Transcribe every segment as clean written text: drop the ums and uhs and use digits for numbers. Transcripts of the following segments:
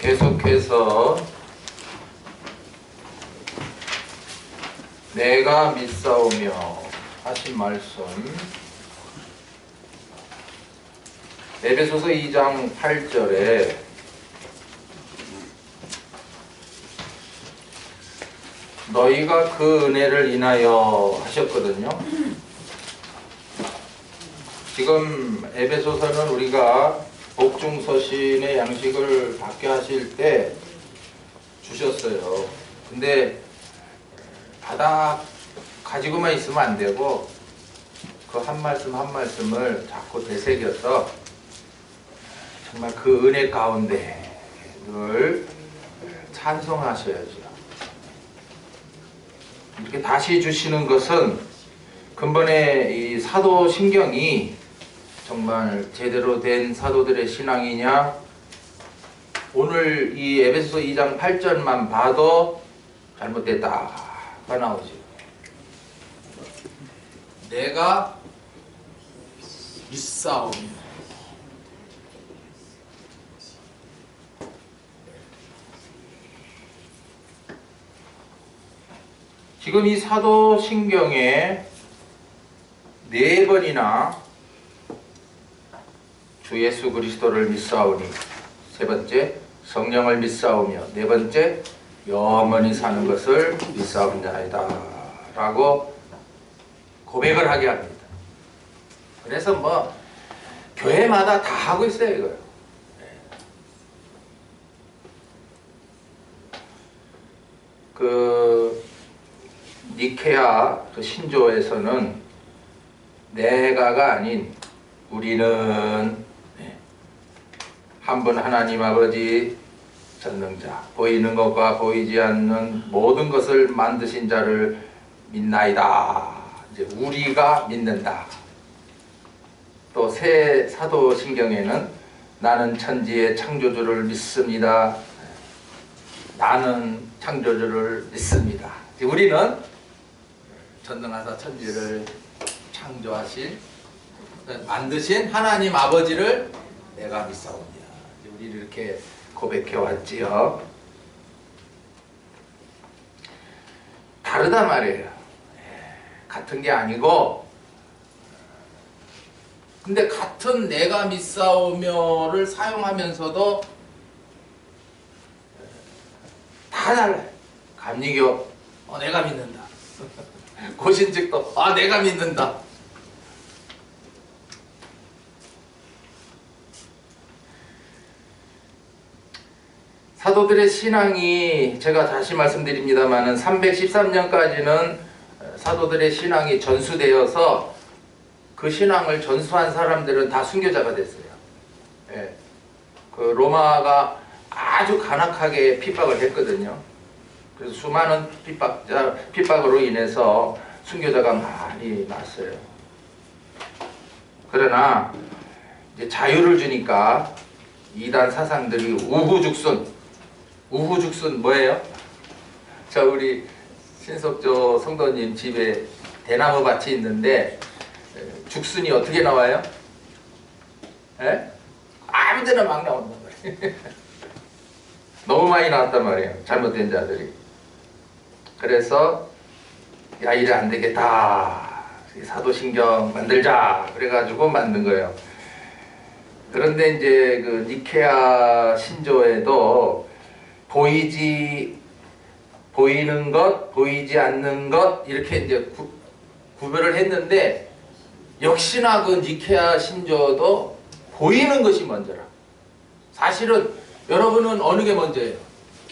계속해서 내가 믿사오며 하신 말씀 에베소서 2장 8절에 너희가 그 은혜를 인하여 하셨거든요. 지금 에베소서는 우리가 복중서신의 양식을 받게 하실 때 주셨어요. 근데 바닥 가지고만 있으면 안 되고 그 한 말씀 한 말씀을 자꾸 되새겨서 정말 그 은혜 가운데 늘 찬송하셔야죠. 이렇게 다시 주시는 것은 근본에 이 사도신경이 정말 제대로 된 사도들의 신앙이냐, 오늘 이 에베소서 2장 8절만 봐도 잘못됐다가 나오죠. 내가 믿사오며 지금 이 사도신경에 4번이나 주 예수 그리스도를 믿사오니, 세 번째 성령을 믿사오며, 네 번째 영원히 사는 것을 믿사옵나이다 라고 고백을 하게 합니다. 그래서 뭐 교회마다 다 하고 있어요 이거요. 그 니케아 그 신조에서는 내가가 아닌 우리는 한 분 하나님 아버지 전능자, 보이는 것과 보이지 않는 모든 것을 만드신 자를 믿나이다. 이제 우리가 믿는다. 또 새 사도신경에는 나는 천지의 창조주를 믿습니다. 나는 창조주를 믿습니다. 우리는 전능하사 천지를 창조하신, 만드신 하나님 아버지를 내가 믿사옵니다. 우리를 이렇게 고백해 왔지요. 다르단 말이에요. 같은 게 아니고, 근데 같은 내가 믿사오며를 사용하면서도 다 달라요. 감리교 내가 믿는다. 고신직도 내가 믿는다. 사도들의 신앙이, 제가 다시 말씀드립니다마는 313년까지는 사도들의 신앙이 전수되어서 그 신앙을 전수한 사람들은 다 순교자가 됐어요. 예. 그 로마가 아주 간악하게 핍박을 했거든요. 그래서 수많은 핍박으로 인해서 순교자가 많이 났어요. 그러나 이제 자유를 주니까 이단 사상들이 우후죽순 뭐예요? 우리 신석조 성도님 집에 대나무 밭이 있는데 죽순이 어떻게 나와요? 에? 아무 데나 막 나온단 말이에요. 너무 많이 나왔단 말이에요. 잘못된 자들이. 그래서 야, 이래 안 되겠다. 사도신경 만들자. 그래가지고 만든 거예요. 그런데 이제 그 니케아 신조에도 보이는 것, 보이지 않는 것, 이렇게 이제 구별을 했는데, 역시나 그 니케아 신조도 보이는 것이 먼저라. 사실은 여러분은 어느 게 먼저예요?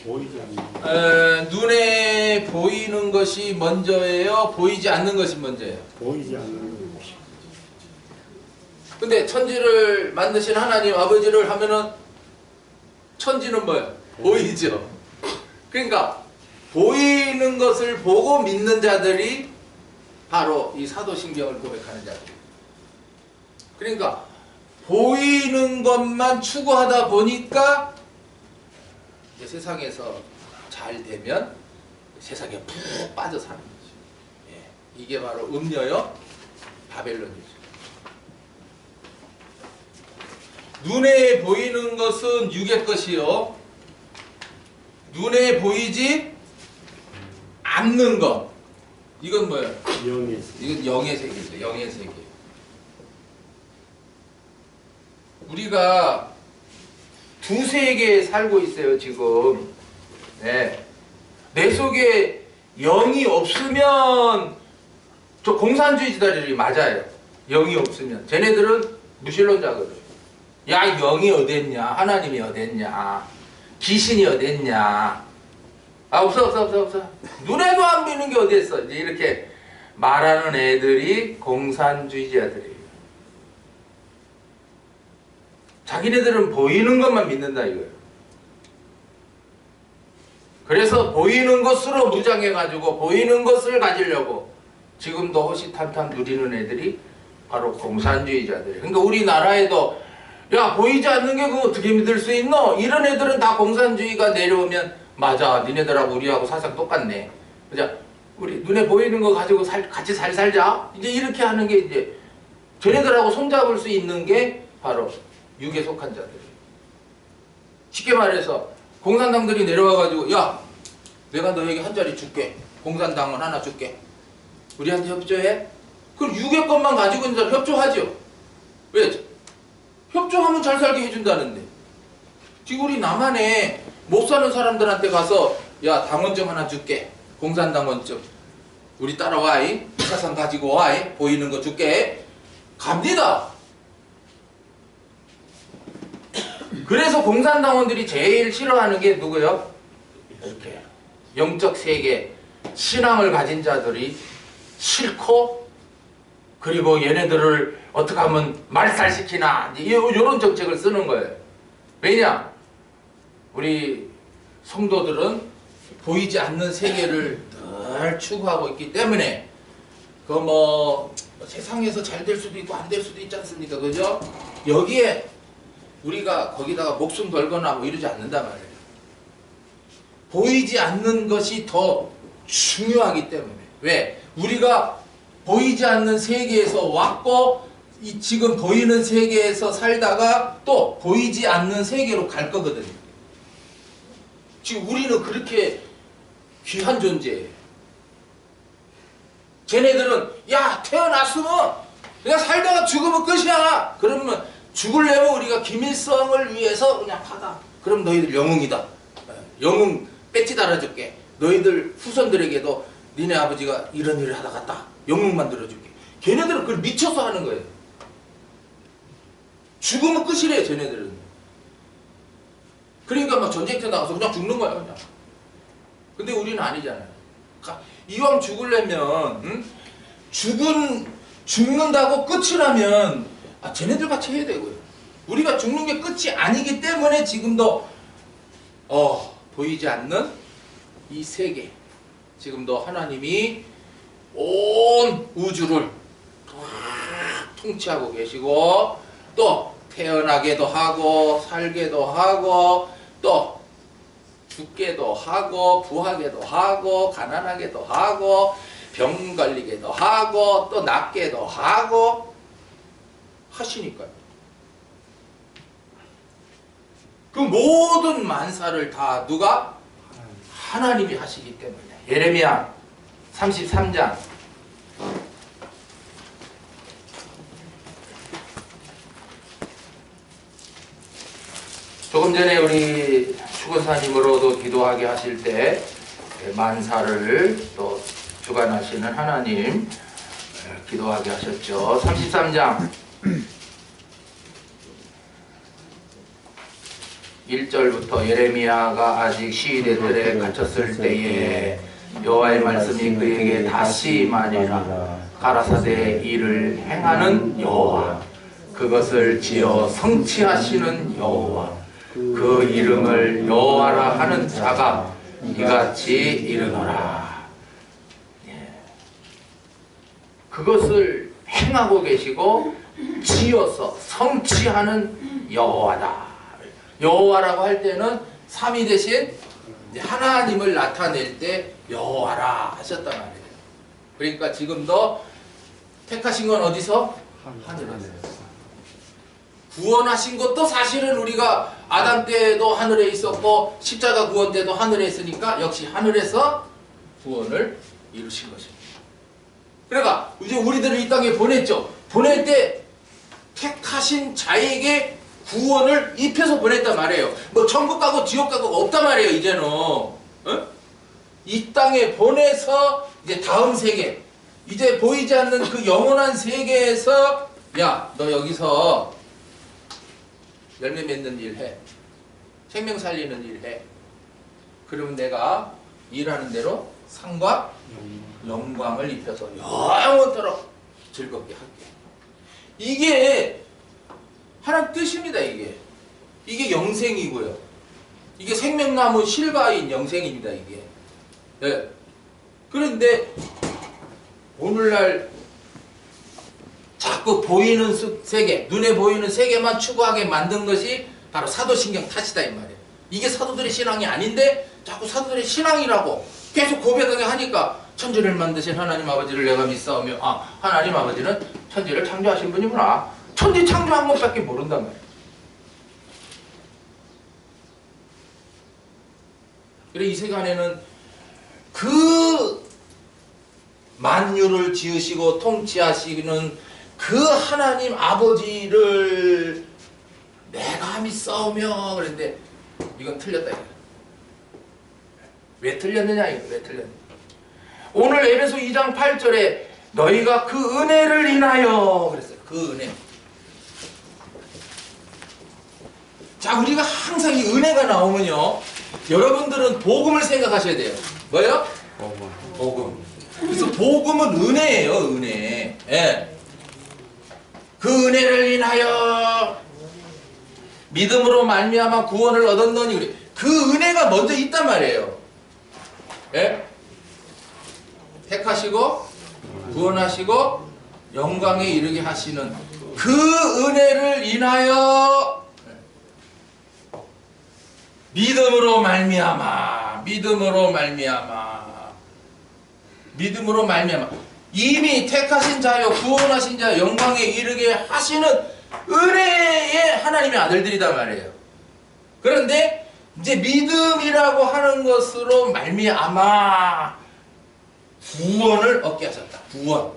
보이지 않는 눈에 보이는 것이 먼저예요? 보이지 않는 것이 먼저예요? 보이지 않는 것이. 근데 천지를 만드신 하나님 아버지를 하면은 천지는 뭐예요? 보이죠. 그러니까 보이는 것을 보고 믿는 자들이 바로 이 사도신경을 고백하는 자들. 그러니까 보이는 것만 추구하다 보니까 세상에서 잘 되면 세상에 푹 빠져 사는 거죠. 예, 이게 바로 음녀요 바벨론이죠. 눈에 보이는 것은 육의 것이요 눈에 보이지 않는 것. 이건 뭐예요? 영의 세계. 이건 영의 세계죠. 영의 세계. 우리가 두 세계에 살고 있어요, 지금. 네. 내 속에 영이 없으면 저 공산주의자들이 맞아요. 영이 없으면. 쟤네들은 무신론자거든. 야, 영이 어딨냐? 하나님이 어딨냐? 귀신이 어딨냐? 아, 없어. 눈에도 안 보이는 게 어딨어? 이제 이렇게 말하는 애들이 공산주의자들이에요. 자기네들은 보이는 것만 믿는다 이거예요. 그래서 보이는 것으로 무장해가지고 보이는 것을 가지려고 지금도 호시탐탐 누리는 애들이 바로 공산주의자들이에요. 그러니까 우리나라에도 야, 보이지 않는 게 그거 어떻게 믿을 수 있노? 이런 애들은 다 공산주의가 내려오면 맞아, 니네들하고 우리하고 사상 똑같네. 그죠? 우리 눈에 보이는 거 가지고 같이 잘 살자. 이제 이렇게 하는 게 이제 쟤네들하고 손잡을 수 있는 게 바로 육에 속한 자들이에요. 쉽게 말해서 공산당들이 내려와가지고 야, 내가 너에게 한 자리 줄게. 공산당은 하나 줄게. 우리한테 협조해? 그럼 육의 것만 가지고 있는 사람 협조하죠. 왜? 협조하면 잘 살게 해준다는데. 지금 우리 남한에 못 사는 사람들한테 가서 야, 당원증 하나 줄게. 공산당원증. 우리 따라와. 이 사상 가지고 와. 보이는 거 줄게. 갑니다. 그래서 공산당원들이 제일 싫어하는 게 누구요? 이렇게 영적 세계, 신앙을 가진 자들이 싫고, 그리고 얘네들을 어떻게 하면 말살시키나 이런 정책을 쓰는 거예요. 왜냐? 우리 성도들은 보이지 않는 세계를 늘 추구하고 있기 때문에 그 뭐 세상에서 잘 될 수도 있고 안 될 수도 있지 않습니까? 그죠? 여기에 우리가 거기다가 목숨 걸거나 뭐 이러지 않는단 말이에요. 보이지 않는 것이 더 중요하기 때문에. 왜? 우리가 보이지 않는 세계에서 왔고 이 지금 보이는 세계에서 살다가 또 보이지 않는 세계로 갈 거거든요. 지금 우리는 그렇게 귀한 존재예요. 쟤네들은 야, 태어났으면 그냥 살다가 죽으면 끝이야. 그러면 죽으려면 우리가 김일성을 위해서 그냥 하다. 그럼 너희들 영웅이다. 영웅 배지 달아줄게. 너희들 후손들에게도 니네 아버지가 이런 일을 하다 갔다. 영웅 만들어줄게. 걔네들은 그걸 미쳐서 하는 거예요. 죽으면 끝이래, 쟤네들은. 그러니까 막 전쟁터 나가서 그냥 죽는 거야, 그냥. 근데 우리는 아니잖아요. 이왕 죽으려면, 죽는다고 끝이라면, 쟤네들 같이 해야 되고요. 우리가 죽는 게 끝이 아니기 때문에 지금도, 보이지 않는 이 세계. 지금도 하나님이 온 우주를 통치하고 계시고, 또 태어나게도 하고, 살게도 하고, 또 죽게도 하고, 부하게도 하고, 가난하게도 하고, 병 걸리게도 하고, 또 낫게도 하고 하시니까요. 그 모든 만사를 다 누가? 하나님이 하시기 때문에. 예레미야 33장 조금 전에 우리 추건사님으로도 기도하게 하실 때 만사를 또 주관하시는 하나님 기도하게 하셨죠. 33장 1절부터 예레미야가 아직 시위대 뜰에 갇혔을 때에 여호와의 말씀이 그에게 다시 말하라. 가라사대 일을 행하는 여호와, 그것을 지어 성취하시는 여호와, 그 이름을 여호와라 하는 자가 이같이 이르노라. 그것을 행하고 계시고 지어서 성취하는 여호와다. 여호와라고 할 때는 삼위 대신 하나님을 나타낼 때 여호와라 하셨단 말이에요. 그러니까 지금도 택하신 건 어디서? 하늘에서. 구원하신 것도 사실은 우리가 아담 때도 하늘에 있었고 십자가 구원 때도 하늘에 있으니까 역시 하늘에서 구원을 이루신 것입니다. 그러니까 이제 우리들을 이 땅에 보냈죠. 보낼 때 택하신 자에게 구원을 입혀서 보냈단 말이에요. 뭐 천국 가고 지옥 가고 없단 말이에요. 이제는 이 땅에 보내서 이제 다음 세계, 이제 보이지 않는 그 영원한 세계에서 야, 너 여기서 열매 맺는 일 해. 생명 살리는 일 해. 그러면 내가 일하는 대로 상과 영광을 입혀서 영원토록 즐겁게 할게. 이게 하나님 뜻입니다. 이게 영생이고요. 이게 생명나무 실바인 영생입니다. 이게. 네. 그런데 오늘날 자꾸 보이는 세계, 눈에 보이는 세계만 추구하게 만든 것이 바로 사도신경 탓이다 이 말이에요. 이게 사도들의 신앙이 아닌데 자꾸 사도들의 신앙이라고 계속 고백하게 하니까 천지를 만드신 하나님 아버지를 내가 믿사오며 하나님 아버지는 천지를 창조하신 분이구나. 천지 창조한 것밖에 모른단 말이에요. 그래 이 세간에는 그 만유를 지으시고 통치하시는 그 하나님 아버지를 내가 믿사오며 그랬는데 이건 틀렸다 이거야. 왜 틀렸느냐 이거 왜 틀렸느냐. 오늘 에베소 2장 8절에 너희가 그 은혜를 인하여 그랬어요. 그 은혜. 자 우리가 항상 이 은혜가 나오면요 여러분들은 복음을 생각하셔야 돼요. 뭐예요? 복음. 그래서 복음은 은혜예요. 은혜. 예. 그 은혜를 인하여 믿음으로 말미암아 구원을 얻었느니 우리 그 은혜가 먼저 있단 말이에요. 예? 택하시고 구원하시고 영광에 이르게 하시는 그 은혜를 인하여 믿음으로 말미암아 이미 택하신 자여 구원하신 자 영광에 이르게 하시는 은혜의 하나님의 아들들이단 말이에요. 그런데 이제 믿음이라고 하는 것으로 말미암아 구원을 얻게 하셨다. 구원.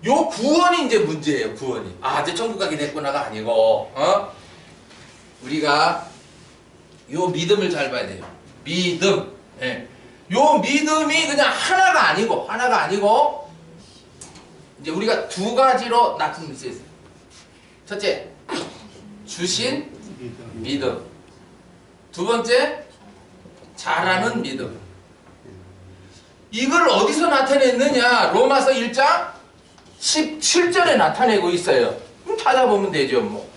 요 구원이 이제 문제예요. 구원이. 이제 천국 가게 됐구나가 아니고 우리가 요 믿음을 잘 봐야 돼요. 믿음. 예. 요 믿음이 그냥 하나가 아니고 이제 우리가 두 가지로 나타낼 수 있어요. 첫째, 주신 믿음. 두 번째, 잘하는 믿음. 이걸 어디서 나타냈느냐? 로마서 1장 17절에 나타내고 있어요. 그럼 찾아보면 되죠, 뭐.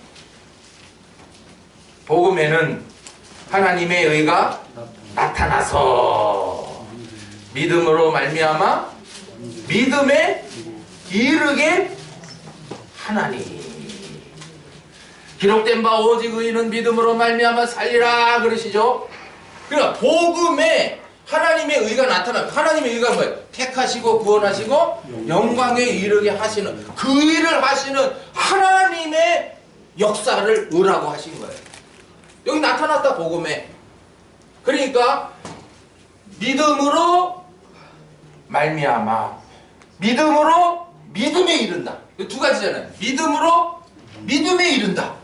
복음에는 하나님의 의가 나타나서 믿음으로 말미암아 믿음에 이르게 하나니 기록된 바 오직 의인은 믿음으로 말미암아 살리라 그러시죠. 그러니까 복음에 하나님의 의가 나타납니다. 하나님의 의가 뭐예요? 택하시고 구원하시고 영광에 이르게 하시는 그 일을 하시는 하나님의 역사를 의라고 하신 거예요. 여기 나타났다 복음에. 그러니까 믿음으로 말미암아 믿음으로 믿음에 이른다. 두 가지잖아요. 믿음으로 믿음에 이른다.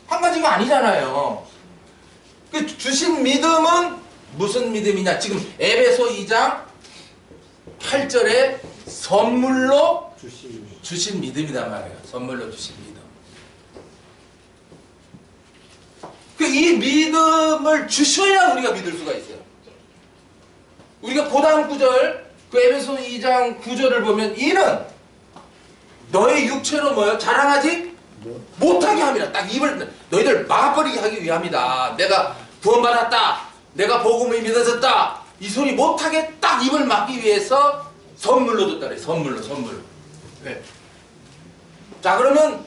한 가지가 아니잖아요. 그 주신 믿음은 무슨 믿음이냐? 지금 에베소 2장 8절에 선물로 주신 믿음이란 말이에요. 선물로 주신 믿음. 이 믿음을 주셔야 우리가 믿을 수가 있어요. 우리가 그 다음 구절, 그 에베소 2장 9절을 보면 이는 너의 육체로 뭐요? 자랑하지 못하게 함이라. 딱 입을 너희들 막아버리게 하기 위함이다. 내가 구원받았다. 내가 복음을 믿어졌다. 이 소리 못하게 딱 입을 막기 위해서 선물로 줬다 그래. 선물로. 네. 자 그러면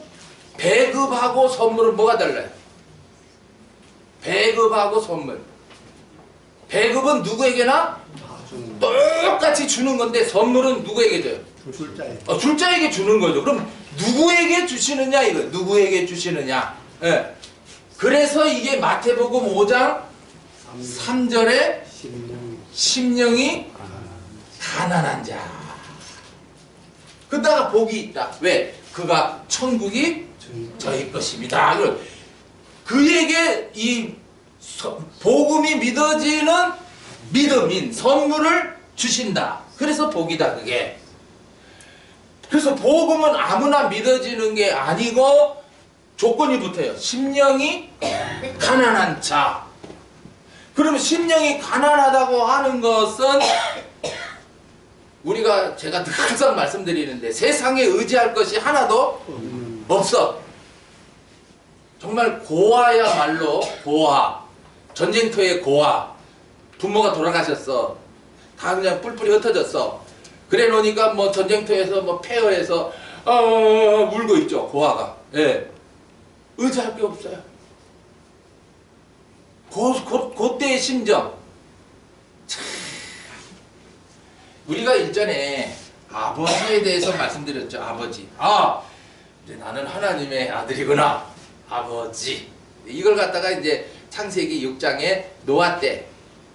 배급하고 선물은 뭐가 달라요? 배급하고 선물. 배급은 누구에게나 똑같이 주는 건데 선물은 누구에게 줘요? 줄자에게. 줄자에게 주는 거죠. 그럼 누구에게 주시느냐 이거. 누구에게 주시느냐. 예. 그래서 이게 마태복음 5장 3절에 심령이 가난한 자. 그다가 복이 있다. 왜? 그가 천국이 저희 것입니다. 그에게 이 복음이 믿어지는 믿음인 선물을 주신다. 그래서 복이다 그게. 그래서 복음은 아무나 믿어지는 게 아니고 조건이 붙어요. 심령이 가난한 자. 그러면 심령이 가난하다고 하는 것은 우리가 제가 항상 말씀드리는데 세상에 의지할 것이 하나도 없어. 정말 고아야말로 고아. 전쟁터의 고아. 부모가 돌아가셨어. 다 그냥 뿔뿔이 흩어졌어. 그래 놓으니까 뭐 전쟁터에서 뭐 폐허해서 울고 있죠. 고아가. 예. 의지할 게 없어요. 그때의 심정. 참. 우리가 일전에 아버지에 대해서 말씀드렸죠. 아버지. 이제 나는 하나님의 아들이구나. 아버지. 이걸 갖다가 이제 창세기 6장에 노아 때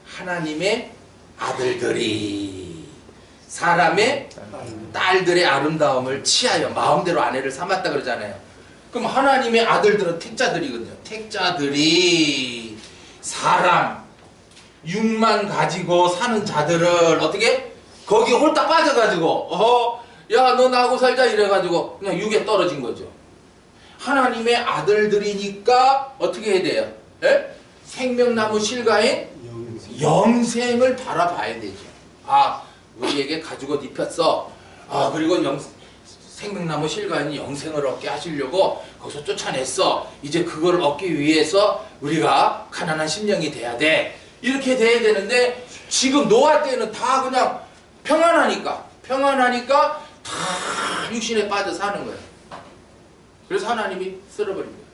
하나님의 아들들이 사람의 딸들의 아름다움을 취하여 마음대로 아내를 삼았다 그러잖아요. 그럼 하나님의 아들들은 택자들이거든요. 택자들이 사람 육만 가지고 사는 자들을 어떻게? 거기 홀딱 빠져가지고 야 너 나하고 살자 이래가지고 그냥 육에 떨어진 거죠. 하나님의 아들들이니까 어떻게 해야 돼요? 에? 생명나무 실과인 영생을 바라봐야 되죠. 우리에게 가죽옷 입혔어. 그리고 생명나무 실과인 영생을 얻게 하시려고 거기서 쫓아냈어. 이제 그걸 얻기 위해서 우리가 가난한 심령이 돼야 돼. 이렇게 돼야 되는데 지금 노아 때는 다 그냥 평안하니까 다 육신에 빠져 사는 거예요. 그래서 하나님이 쓸어버린 거예요.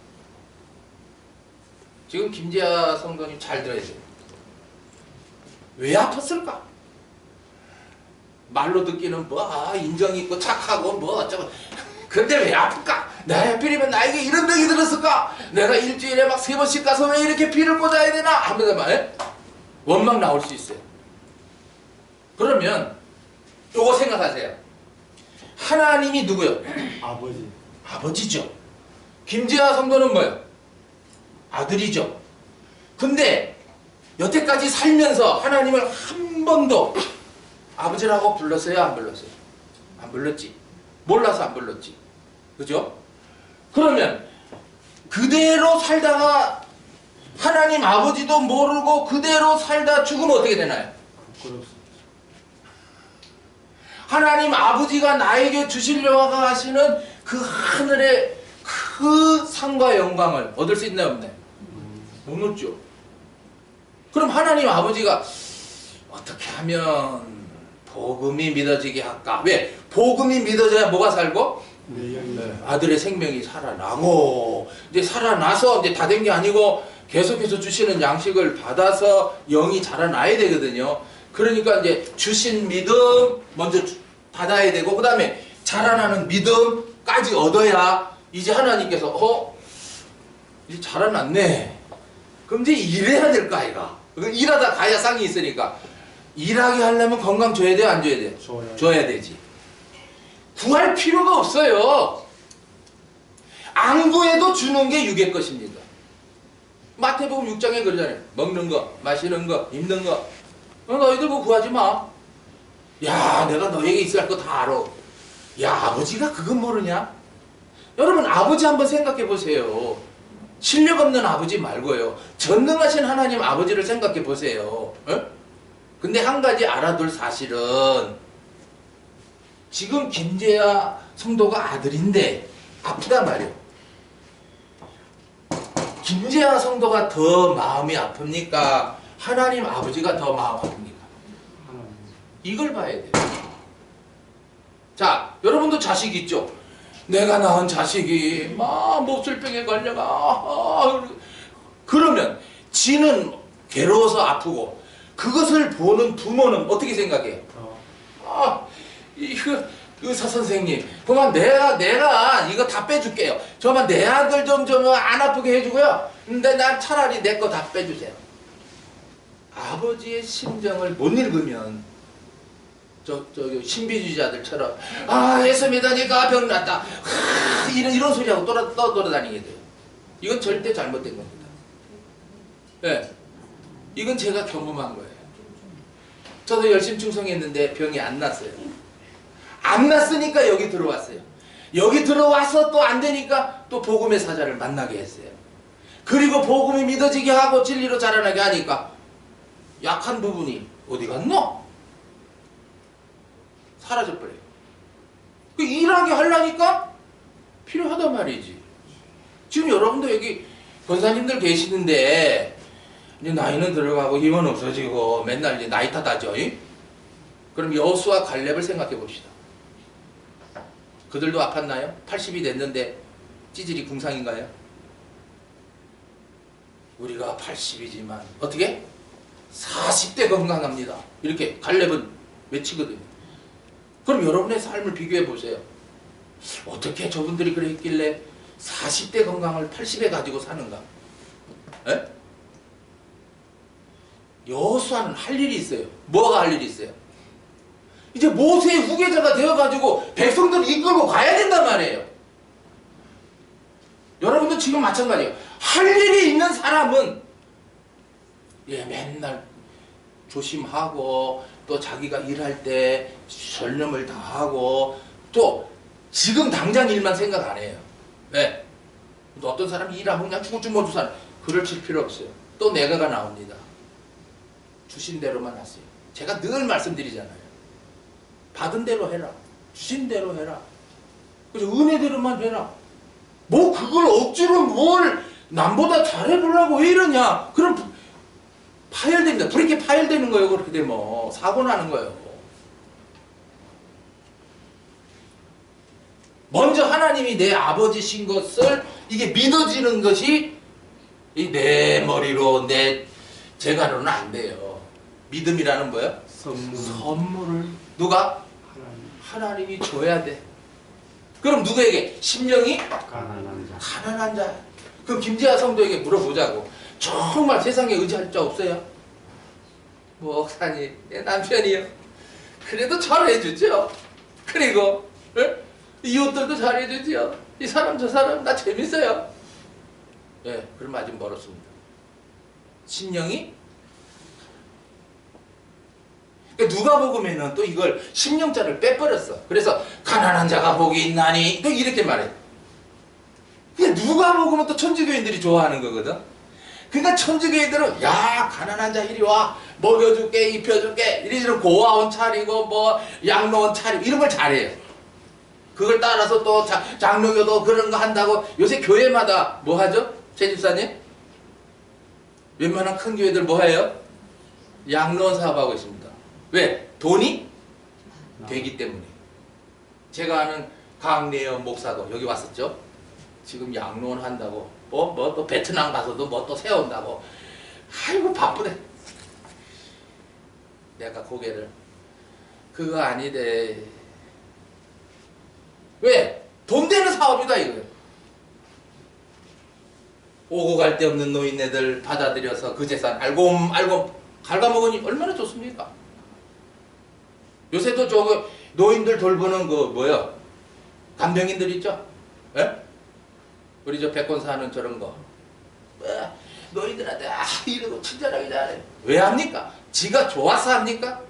지금 김재하 성도님 잘 들어야 돼요. 왜 아팠을까? 말로 듣기는 뭐 인정 있고 착하고 뭐 어쩌고. 근데 왜 아플까? 나 하필이면 나에게 이런 병이 들었을까? 내가 일주일에 막 3번씩 가서 왜 이렇게 피를 꽂아야 되나? 하면서 말 원망 나올 수 있어요. 그러면 요거 생각하세요. 하나님이 누구요? 아버지죠. 김재하 성도는 뭐요? 아들이죠. 근데 여태까지 살면서 하나님을 한 번도 아버지라고 불렀어요? 안 불렀어요? 안 불렀지. 몰라서 안 불렀지. 그죠? 그러면 그대로 살다가 하나님 아버지도 모르고 그대로 살다 죽으면 어떻게 되나요? 하나님 아버지가 나에게 주시려고 하시는 그 하늘의 그 상과 영광을 얻을 수 있나요? 없나요? 못 얻죠. 그럼 하나님 아버지가 어떻게 하면 복음이 믿어지게 할까? 왜? 복음이 믿어져야 뭐가 살고? 아들의 생명이 살아나고, 이제 살아나서 이제 다 된 게 아니고 계속해서 주시는 양식을 받아서 영이 자라나야 되거든요. 그러니까 이제 주신 믿음 먼저 받아야 되고, 그 다음에 자라나는 믿음까지 얻어야 이제 하나님께서 이제 자라났네. 그럼 이제 일해야 될 거 아이가? 일하다 가야 쌍이 있으니까. 일하게 하려면 건강 줘야 돼요? 안 줘야 돼요? 줘야 되지. 구할 필요가 없어요. 안 구해도 주는 게 육의 것입니다. 마태복음 6장에 그러잖아요. 먹는 거, 마시는 거, 입는 거. 너희들 뭐 구하지 마. 야, 내가 너에게 있어야 할 거 다 알아. 야, 아버지가 그건 모르냐? 여러분, 아버지 한번 생각해 보세요. 실력 없는 아버지 말고요. 전능하신 하나님 아버지를 생각해 보세요. 근데 한 가지 알아둘 사실은 지금 김재하 성도가 아들인데 아프단 말이에요. 김재하 성도가 더 마음이 아픕니까? 하나님 아버지가 더 마음 아픕니까? 이걸 봐야 돼요. 자, 여러분도 자식 있죠? 내가 낳은 자식이 막 몹쓸병에 걸려가. 그러면 지는 괴로워서 아프고 그것을 보는 부모는 어떻게 생각해요? 이거 의사 선생님, 그만 내가 이거 다 빼줄게요. 저만 내 아들 좀 안 아프게 해주고요. 근데 난 차라리 내 거 다 빼주세요. 아버지의 심정을 못 읽으면 저 신비주의자들처럼 예수 믿으니까 병 났다. 이런 소리하고 떠돌아다니게 돼요. 이건 절대 잘못된 겁니다. 네. 이건 제가 경험한 거예요. 저도 열심히 충성했는데 병이 안 났어요. 안 났으니까 여기 들어왔어요. 여기 들어와서 또 안 되니까 또 복음의 사자를 만나게 했어요. 그리고 복음이 믿어지게 하고 진리로 자라나게 하니까 약한 부분이 어디 갔노? 사라져버려요. 그 일하게 하려니까 필요하단 말이지. 지금 여러분도 여기 권사님들 계시는데 이제 나이는 들어가고 힘은 없어지고 맨날 이제 나이 탓하죠. 그럼 여호수아 갈렙을 생각해 봅시다. 그들도 아팠나요? 80이 됐는데 찌질이 궁상인가요? 우리가 80이지만 어떻게? 40대 건강합니다. 이렇게 갈렙은 외치거든요. 그럼 여러분의 삶을 비교해 보세요. 어떻게 저분들이 그래 했길래 40대 건강을 80에 가지고 사는가? 에? 여호수아는 할 일이 있어요. 뭐가 할 일이 있어요? 이제 모세의 후계자가 되어가지고 백성들을 이끌고 가야 된단 말이에요. 여러분도 지금 마찬가지예요. 할 일이 있는 사람은 맨날 조심하고 또 자기가 일할 때 전념을 다하고 또 지금 당장 일만 생각 안 해요. 네. 또 어떤 사람이 일하면 그냥 죽을 줄 모르는 사람 그럴 칠 필요 없어요. 또 내가가 나옵니다. 주신 대로만 하세요. 제가 늘 말씀드리잖아요. 받은 대로 해라. 주신 대로 해라. 그래서 은혜대로만 해라. 뭐 그걸 억지로 뭘 남보다 잘해보려고 왜 이러냐. 그럼 파열됩니다. 그렇게 파열되는 거예요. 그렇게 되면 사고 나는 거예요. 먼저 하나님이 내 아버지신 것을 이게 믿어지는 것이 내 머리로 내 재간으로는 안 돼요. 믿음이라는 뭐예요? 선물을 누가? 하나님이 줘야 돼. 그럼 누구에게? 심령이 가난한 자. 그럼 김재하 성도에게 물어보자고. 정말 세상에 의지할 자 없어요? 목사님, 내 남편이요. 그래도 잘해주죠. 그리고 이웃들도 잘해주죠. 이 사람 저 사람 나 재밌어요. 그럼 아직 멀었습니다. 심령이 누가복음에는 또 이걸 심령자를 빼버렸어. 그래서 가난한 자가 복이 있나니 또 이렇게 말해. 근데 누가복음은 또 천주교인들이 좋아하는 거거든. 그러니까 천주교인들은 야 가난한 자 이리 와 먹여줄게 입혀줄게 이리저리 고아원 차리고 뭐 양로원 차리고 이런 걸 잘해요. 그걸 따라서 또 장로교도 그런 거 한다고 요새 교회마다 뭐 하죠? 최 집사님? 웬만한 큰 교회들 뭐 해요? 양로원 사업하고 있습니다. 왜? 돈이 되기 때문에. 제가 아는 강내연 목사도 여기 왔었죠. 지금 양로원 한다고 뭐 또 베트남 가서도 뭐 또 세운다고. 아이고 바쁘네. 내가 고개를 그거 아니대. 왜? 돈 되는 사업이다 이거예요. 오고 갈 데 없는 노인네들 받아들여서 그 재산 알고 갉아먹으니 얼마나 좋습니까? 요새도 저거 노인들 돌보는 그 뭐야 간병인들 있죠? 예? 우리 저 백권사 하는 저런 거 노인들한테 이러고 친절하게 잘해. 왜 합니까? 지가 좋아서 합니까?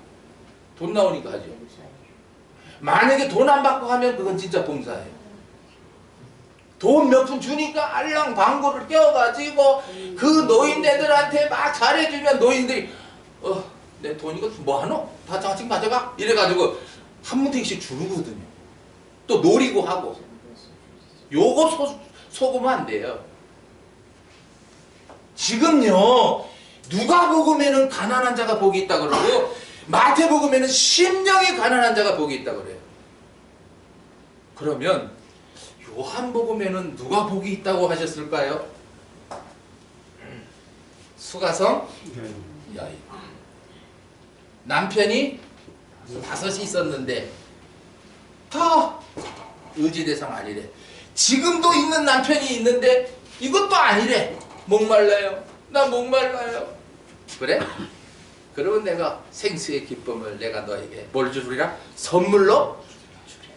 돈 나오니까 하죠. 만약에 돈 안 받고 하면 그건 진짜 봉사예요. 돈 몇 푼 주니까 알랑 방구를 껴가지고 그 노인네들한테 막 잘해주면 노인들이 내 돈 이거 뭐하노? 다 장씩 가져가? 이래가지고 한 뭉탱이씩 주거든요. 또 노리고 하고. 요거 속으면 안 돼요. 지금요 누가복음에는 가난한 자가 복이 있다 그러고 마태복음에는 심령이 가난한 자가 복이 있다 그래요. 그러면 요한복음에는 누가 복이 있다고 하셨을까요? 수가성 여인. 남편이 5이 있었는데 다 의지 대상 아니래. 지금도 있는 남편이 있는데 이것도 아니래. 목말라요. 나 목말라요. 그래? 그러면 내가 생수의 기쁨을 내가 너에게 뭘 주리라? 선물로 주리라.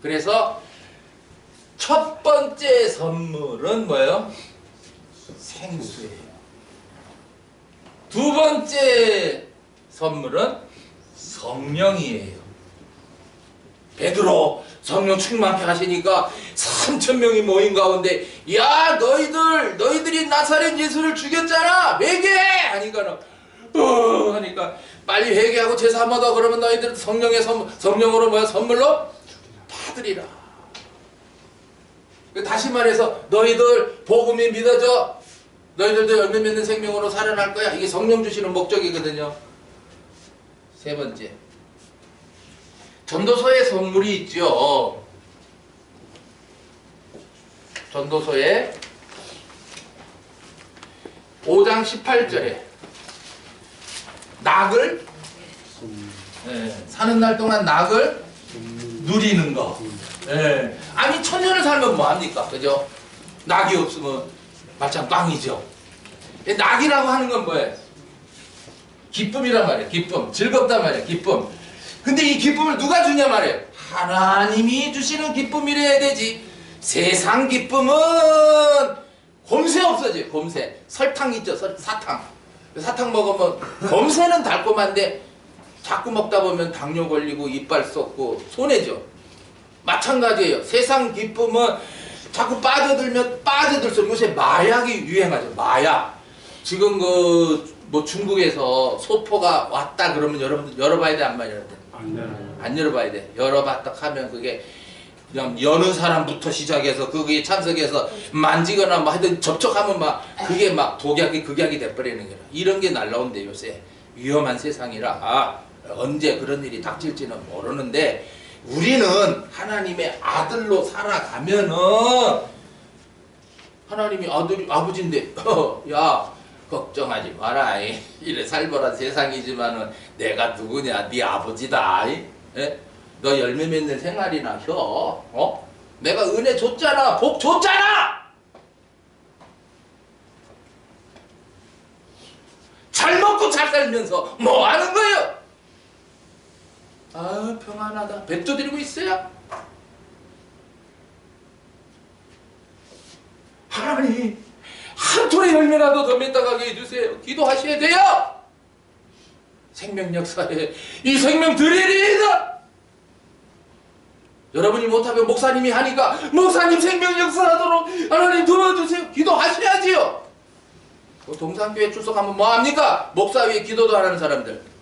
그래서 첫 번째 선물은 뭐예요? 생수예요. 두 번째 선물은 성령이에요. 베드로 성령 충만케 하시니까 3,000명이 모인 가운데 야 너희들이 나사렛 예수를 죽였잖아 회개해 하니까는 하니까 빨리 회개하고 제사 한번 더 그러면 너희들 성령으로 뭐야 선물로 받으리라. 다시 말해서 너희들 복음이 믿어져 너희들도 열매 맺는 생명으로 살아날 거야. 이게 성령 주시는 목적이거든요. 세 번째 전도서에 선물이 있죠. 전도서에 5장 18절에 낙을 사는 날 동안 낙을 누리는 거. 아니 천년을 살면 뭐합니까? 그죠? 낙이 없으면 마찬 꽝이죠. 낙이라고 하는 건 뭐예요? 기쁨이란 말이에요. 기쁨. 즐겁단 말이에요. 기쁨. 근데 이 기쁨을 누가 주냐 말이에요. 하나님이 주시는 기쁨이래야 되지. 세상 기쁨은 곰새 없어져요. 곰새. 설탕 있죠. 사탕. 사탕 먹으면 곰새는 달콤한데 자꾸 먹다 보면 당뇨 걸리고 이빨 썩고 손해죠. 마찬가지예요. 세상 기쁨은 자꾸 빠져들면 빠져들수록 요새 마약이 유행하죠. 마약. 지금 뭐 중국에서 소포가 왔다 그러면 여러분들 열어봐야 돼 안 봐야 돼? 안 열어봐야 돼. 열어봤다 하면 그게 그냥 여는 사람부터 시작해서 거기에 참석해서 만지거나 뭐 하여튼 접촉하면 막 그게 막 독약이 극약이 돼버리는 거야. 이런 게 날라온대 요새. 위험한 세상이라 언제 그런 일이 닥칠지는 모르는데 우리는 하나님의 아들로 살아가면은 하나님이 아버지인데 야 걱정하지 마라. 이래 살벌한 세상이지만은 내가 누구냐? 네 아버지다. 에? 너 열매 맺는 생활이나 혀. 내가 은혜 줬잖아. 복 줬잖아. 잘 먹고 잘 살면서 뭐 하는 거예요? 아 평안하다. 뱉어 드리고 있어요. 하나님 한 톨의 열매라도 더 맺다가게 해주세요. 기도하셔야 돼요. 생명 역사에 이 생명 드리리이다. 여러분이 못하면 목사님이 하니까 목사님 생명 역사하도록 하나님 도와주세요. 기도하셔야지요. 동산교회 출석하면 뭐합니까? 목사 위에 기도도 안 하는 사람들.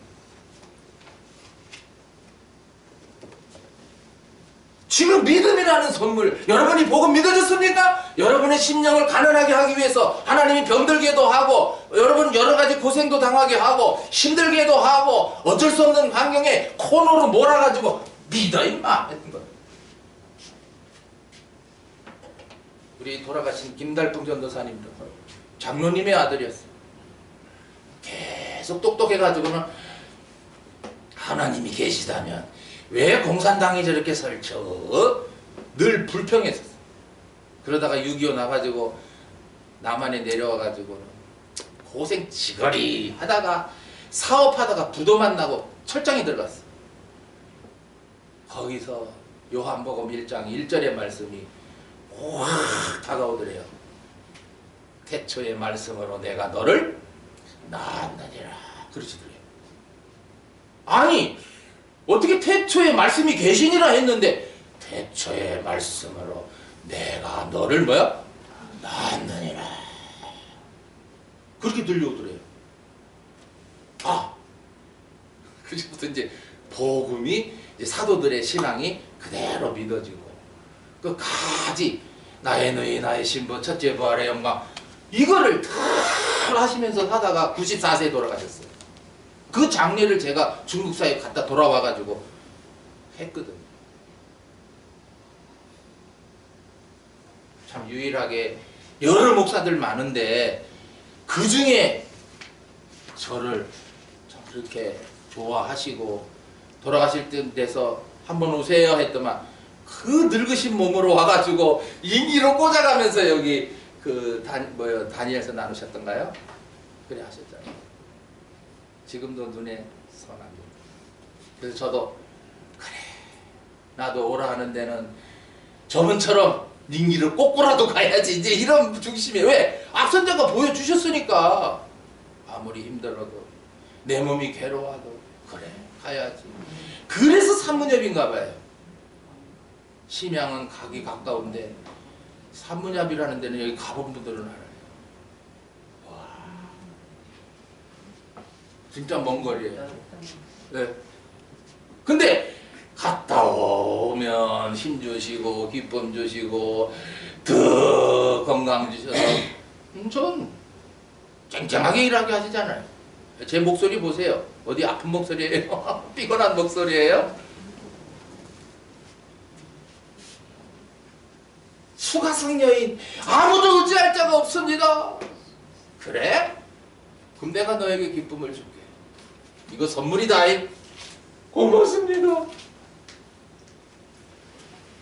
지금 믿음이라는 선물, 여러분이 복음 믿어졌습니까? 여러분의 심령을 가난하게 하기 위해서 하나님이 병들게도 하고 여러분 여러 가지 고생도 당하게 하고 힘들게도 하고 어쩔 수 없는 환경에 코너로 몰아가지고 믿어 임마 했던 거예요. 우리 돌아가신 김달풍 전도사님도 장로님의 아들이었어요. 계속 똑똑해가지고는 하나님이 계시다면 왜 공산당이 저렇게 설쳐? 늘 불평했었어. 그러다가 6.25 나가지고 남한에 내려와가지고 고생 지거리 하다가 사업하다가 부도 만나고 철장에 들어갔어. 거기서 요한복음 1장 1절의 말씀이 확 다가오더래요. 태초의 말씀으로 내가 너를 낳았느니라. 그러시더래요. 아니 어떻게 태초에 말씀이 계시니라 했는데 태초의 말씀으로 내가 너를 뭐야? 낳았느니라. 그렇게 들려오더래요. 그래서 이제 복음이 이제 사도들의 신앙이 그대로 믿어지고 끝까지 나의 너희 나의 신부 첫째 부활의 영광 이거를 다 하시면서 하다가 94세에 돌아가셨어요. 그 장례를 제가 중국사에 갔다 돌아와가지고 했거든요. 참 유일하게 여러 목사들 많은데 그 중에 저를 참 그렇게 좋아하시고 돌아가실 때 돼서 한번 오세요 했더만 그 늙으신 몸으로 와가지고 인기로 꽂아가면서 여기 그 다니엘서 나누셨던가요? 그래 하셨잖아요. 지금도 눈에 선합니다. 그래서 저도 그래 나도 오라 하는 데는 저분처럼 닝기를 꽂고라도 가야지 이제 이런 중심에 왜? 앞선자가 보여주셨으니까 아무리 힘들어도 내 몸이 괴로워도 그래 가야지. 그래서 산문협인가 봐요. 심양은 가기 가까운데 산문협이라는 데는 여기 가본 분들은 알아요. 와 진짜 먼 거리예요. 네. 근데 갔다 오면 힘 주시고 기쁨 주시고 더 건강 주셔서 전 쨍쨍하게 일하게 하시잖아요. 제 목소리 보세요. 어디 아픈 목소리예요? 피곤한 목소리예요? 수가성 여인 아무도 의지할 자가 없습니다. 그래? 그럼 내가 너에게 기쁨을 줄게. 이거 선물이다. 고맙습니다.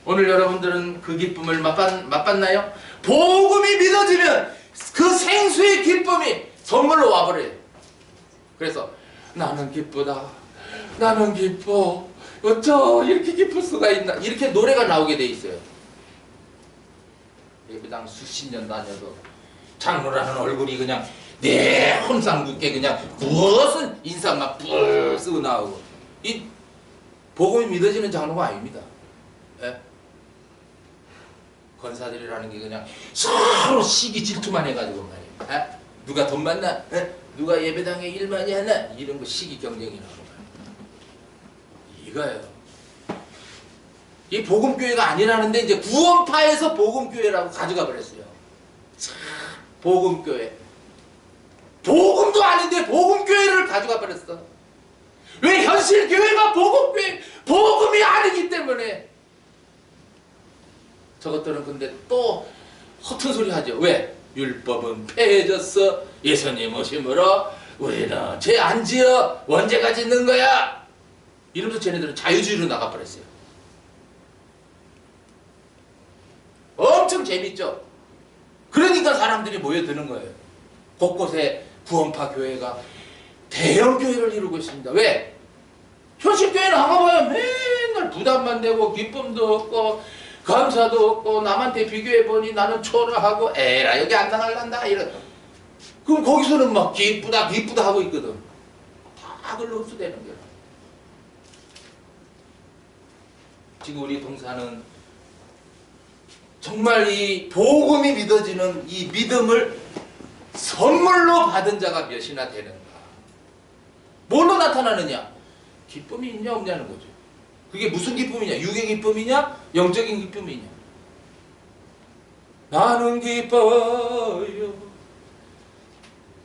오늘 여러분들은 그 기쁨을 맛봤나요? 복음이 믿어지면 그 생수의 기쁨이 선물로 와버려요. 그래서 나는 기쁘다. 나는 기뻐. 어쩌 이렇게 기쁠 수가 있나. 이렇게 노래가 나오게 돼 있어요. 예배당 수십 년 다녀도 장로라는 얼굴이 그냥 내 혼상궂게 그냥 무슨 인상만 뿔 쓰고 나오고 이 복음이 믿어지는 장로가 아닙니다. 예? 권사들이라는 게 그냥 서로 시기 질투만 해가지고 말이에요. 예? 누가 돈 많나? 예? 누가 예배당에 일 많이 하나? 이런 거 시기 경쟁이라고 말이에요. 이거예요. 이 복음교회가 아니라는데 이제 구원파에서 복음교회라고 가져가 버렸어요. 참, 복음교회. 복음도 아닌데 복음교회를 가져가 버렸어. 왜? 현실교회가 복음교회, 복음이 아니기 때문에. 저것들은 근데 또 허튼 소리 하죠. 왜? 율법은 폐해졌어. 예수님 오심으로 우리는 죄 안 지어 원죄가 짓는 거야. 이러면서 쟤네들은 자유주의로 나가버렸어요. 엄청 재밌죠? 그러니까 사람들이 모여드는 거예요. 곳곳에 구원파 교회가 대형 교회를 이루고 있습니다. 왜? 현실 교회는 한가봐요. 맨날 부담만 되고 기쁨도 없고 감사도 없고 남한테 비교해보니 나는 초라하고 에라 여기 안 나갈란다 이런. 그럼 거기서는 막 기쁘다 기쁘다 하고 있거든. 다 글로 흡수되는 거야. 지금 우리 동사는 정말 이 복음이 믿어지는 이 믿음을 선물로 받은 자가 몇이나 되는가. 뭘로 나타나느냐? 기쁨이 있냐 없냐는 거죠. 그게 무슨 기쁨이냐? 육의 기쁨이냐? 영적인 기쁨이냐? 나는 기뻐요.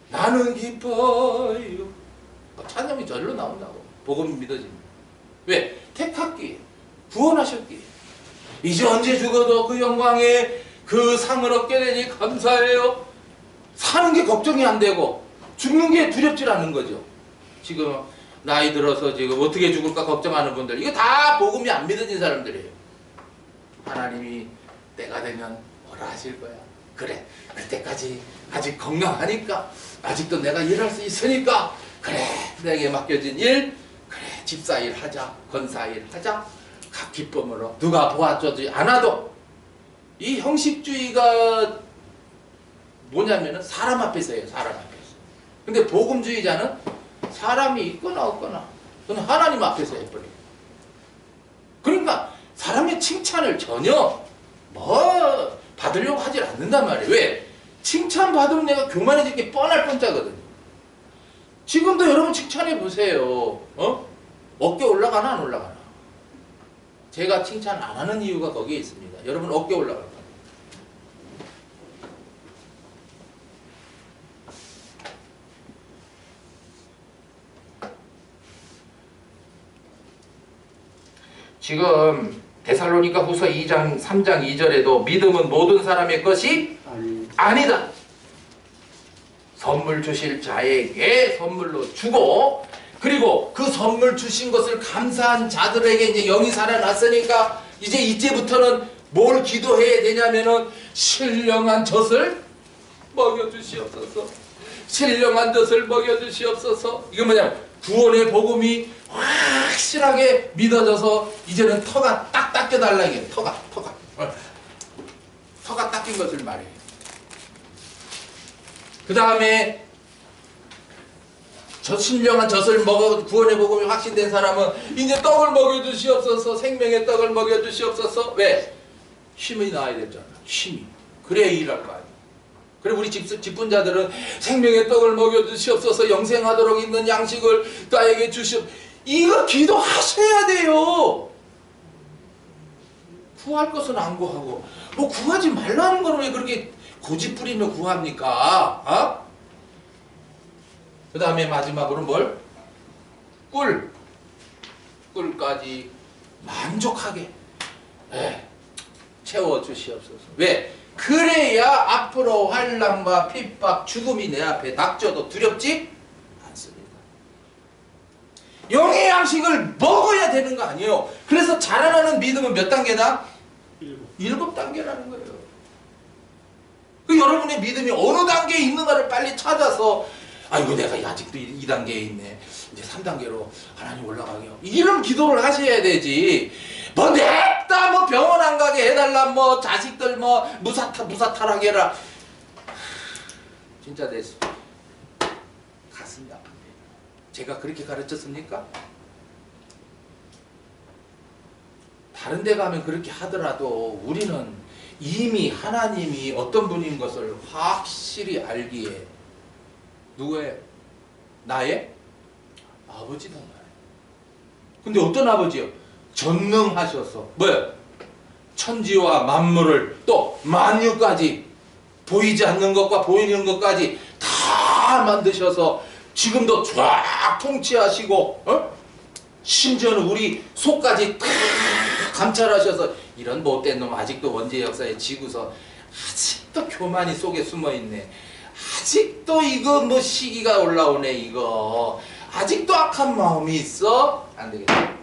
나는 기뻐요. 찬양이 절로 나온다고. 복음이 믿어집니다. 왜? 택했기에 구원하셨기에 이제 언제 죽어도 그 영광에 그 상을 얻게 되니 감사해요. 사는 게 걱정이 안 되고 죽는 게 두렵지 않은 거죠. 지금 나이 들어서 지금 어떻게 죽을까 걱정하는 분들, 이거 다 복음이 안 믿어진 사람들이에요. 하나님이 때가 되면 뭐라 하실 거야. 그래, 그때까지 아직 건강하니까, 아직도 내가 일할 수 있으니까, 그래, 내게 맡겨진 일, 그래, 집사일 하자, 권사일 하자, 각 기쁨으로 누가 도와주지 않아도. 이 형식주의가 뭐냐면은 사람 앞에서 해요. 사람 앞에서. 근데 복음주의자는 사람이 있거나 없거나 그건 하나님 앞에서 해버려요. 그러니까 사람의 칭찬을 전혀 뭐 받으려고 하질 않는단 말이에요. 왜? 칭찬 받으면 내가 교만해질 게 뻔할 뻔짜거든요. 지금도 여러분 칭찬해 보세요. 어깨 올라가나 안 올라가나? 제가 칭찬 안 하는 이유가 거기에 있습니다. 여러분 어깨 올라갈 거예요. 지금 데살로니가 후서 2장 3장 2절에도 믿음은 모든 사람의 것이 아니다. 선물 주실 자에게 선물로 주고 그리고 그 선물 주신 것을 감사한 자들에게 이제 영이 살아났으니까 이제 이제부터는 뭘 기도해야 되냐면은 신령한 젖을 먹여주시옵소서. 신령한 젖을 먹여주시옵소서. 이거 뭐냐면 구원의 복음이 확실하게 믿어져서 이제는 터가 딱 닦여달라 이게. 터가 닦인 것을 말해요. 그 다음에 저 신령한 젖을 먹어 구원의 복음이 확신된 사람은 이제 떡을 먹여주시옵소서. 생명의 떡을 먹여주시옵소서. 왜? 힘이 나야 되잖아. 힘이. 그래야 일할 거 아니야. 그리고 우리 직분자들은 생명의 떡을 먹여주시옵소서. 영생하도록 있는 양식을 나에게 주시옵소서. 이거 기도하셔야 돼요. 구할 것은 안 구하고 뭐 구하지 말라는 거는 왜 그렇게 고집부리며 구합니까? 어? 그 다음에 마지막으로 뭘? 꿀까지 만족하게 채워주시옵소서. 왜? 그래야 앞으로 환난과 핍박, 죽음이 내 앞에 닥쳐도 두렵지 않습니다. 영의 양식을 먹어야 되는 거 아니에요. 그래서 자라나는 믿음은 몇 단계다? 7단계라는 거예요. 그 여러분의 믿음이 어느 단계에 있는가를 빨리 찾아서 아이고 내가 아직도 2단계에 있네. 이제 3단계로 하나님 올라가게 하고 이런 기도를 하셔야 되지. 뭐 냈다 뭐 병원 안 가게 해달라 뭐 자식들 뭐 무사탈하게 해라. 진짜 내 가슴이 아픕니다. 제가 그렇게 가르쳤습니까? 다른 데 가면 그렇게 하더라도 우리는 이미 하나님이 어떤 분인 것을 확실히 알기에 누구의? 나의 아버지던가요. 근데 어떤 아버지요? 전능하셔서 뭐야? 천지와 만물을 또 만유까지 보이지 않는 것과 보이는 것까지 다 만드셔서 지금도 쫙 통치하시고 심지어는 우리 속까지 다 감찰하셔서 이런 못된 놈 아직도 원죄 역사에 지고서 아직도 교만이 속에 숨어있네. 아직도 이거 뭐 시기가 올라오네 이거. 아직도 악한 마음이 있어? 안 되겠다.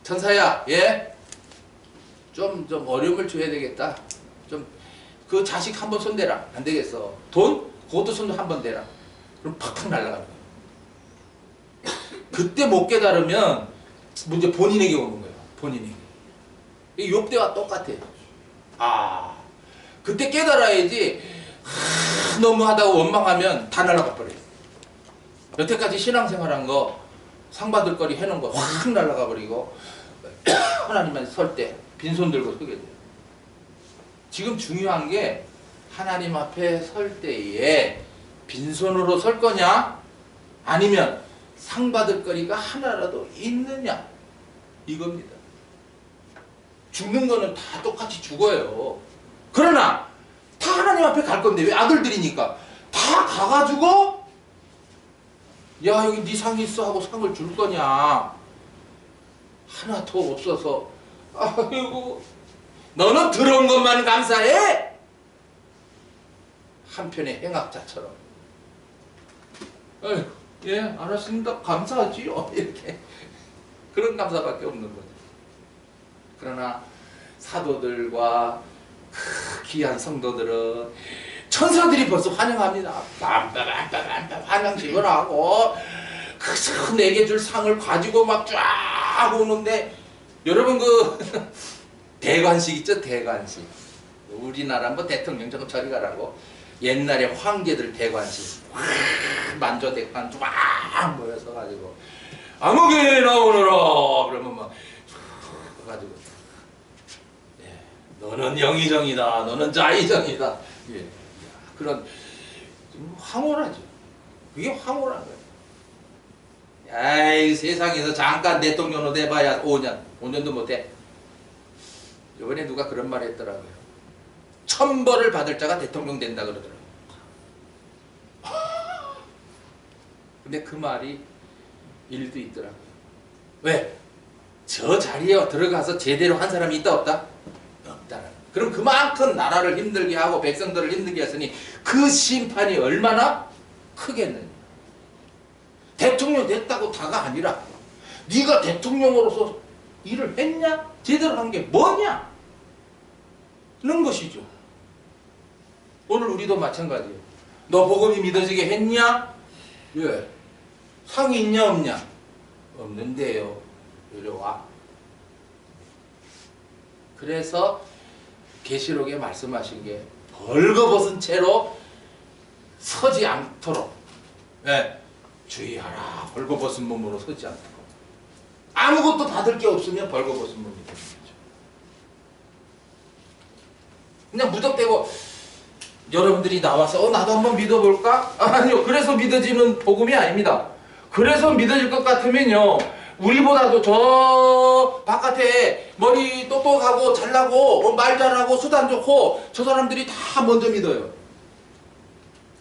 천사야, 좀 어려움을 줘야 되겠다. 좀 그 자식 한번 손대라. 안 되겠어. 돈? 그것도 손 한번 대라. 그럼 팍팍 날아가는 거야. 그때 못 깨달으면 문제 본인에게 오는 거예요. 본인에게. 이 욥대와 똑같아. 그때 깨달아야지. 너무하다고 원망하면 다 날아가 버려요. 여태까지 신앙생활한 거 상 받을 거리 해놓은 거 확 날아가 버리고 하나님한테 설 때 빈손 들고 서게 돼요. 지금 중요한 게 하나님 앞에 설 때에 빈손으로 설 거냐 아니면 상 받을 거리가 하나라도 있느냐 이겁니다. 죽는 거는 다 똑같이 죽어요. 그러나 다 하나님 앞에 갈 건데 왜 아들들이니까 다 가가지고 야 여기 네 상이 있어 하고 상을 줄 거냐. 하나 더 없어서 아이고 너는 들어온 것만 감사해. 한편의 행악자처럼 아이고 예 알았습니다 감사하지요 이렇게 그런 감사밖에 없는 거죠. 그러나 사도들과 귀한 성도들은 천사들이 벌써 환영합니다. 빰빰빰빰빰 환영식을 하고 그 내게 줄 상을 가지고 막 쫙 오는데 여러분 그 대관식 있죠? 대관식. 우리나라 뭐 대통령 저거 저리 가라고 옛날에 황제들 대관식 만조대관 쫙 모여서 가지고 암흑에 나오너라 그러면 막 가지고 너는 영의정이다 너는 자의정이다 그런 황홀하죠. 그게 황홀한 거예요. 아이 세상에서 잠깐 대통령으로 돼봐야 5년도 못해. 이번에 누가 그런 말 했더라고요. 천벌을 받을 자가 대통령 된다 그러더라고요. 근데 그 말이 일도 있더라고요. 왜? 저 자리에 들어가서 제대로 한 사람이 있다 없다? 없다라는. 그럼 그만큼 나라를 힘들게 하고 백성들을 힘들게 했으니 그 심판이 얼마나 크겠느냐. 대통령 됐다고 다가 아니라 네가 대통령으로서 일을 했냐? 제대로 한 게 뭐냐? 는 것이죠. 오늘 우리도 마찬가지예요. 너 복음이 믿어지게 했냐? 예. 상이 있냐 없냐? 없는데요. 이리 와. 그래서 계시록에 말씀하신 게 벌거벗은 채로 서지 않도록, 예, 주의하라. 벌거벗은 몸으로 서지 않도록. 아무것도 받을 게 없으면 벌거벗은 몸이 되는 거죠. 그냥 무턱대고 여러분들이 나와서 나도 한번 믿어볼까? 아니요. 그래서 믿어지는 복음이 아닙니다. 그래서 믿어질 것 같으면요, 우리보다도 저 바깥에 머리 똑똑하고 잘나고 말 잘하고 수단 좋고 저 사람들이 다 먼저 믿어요.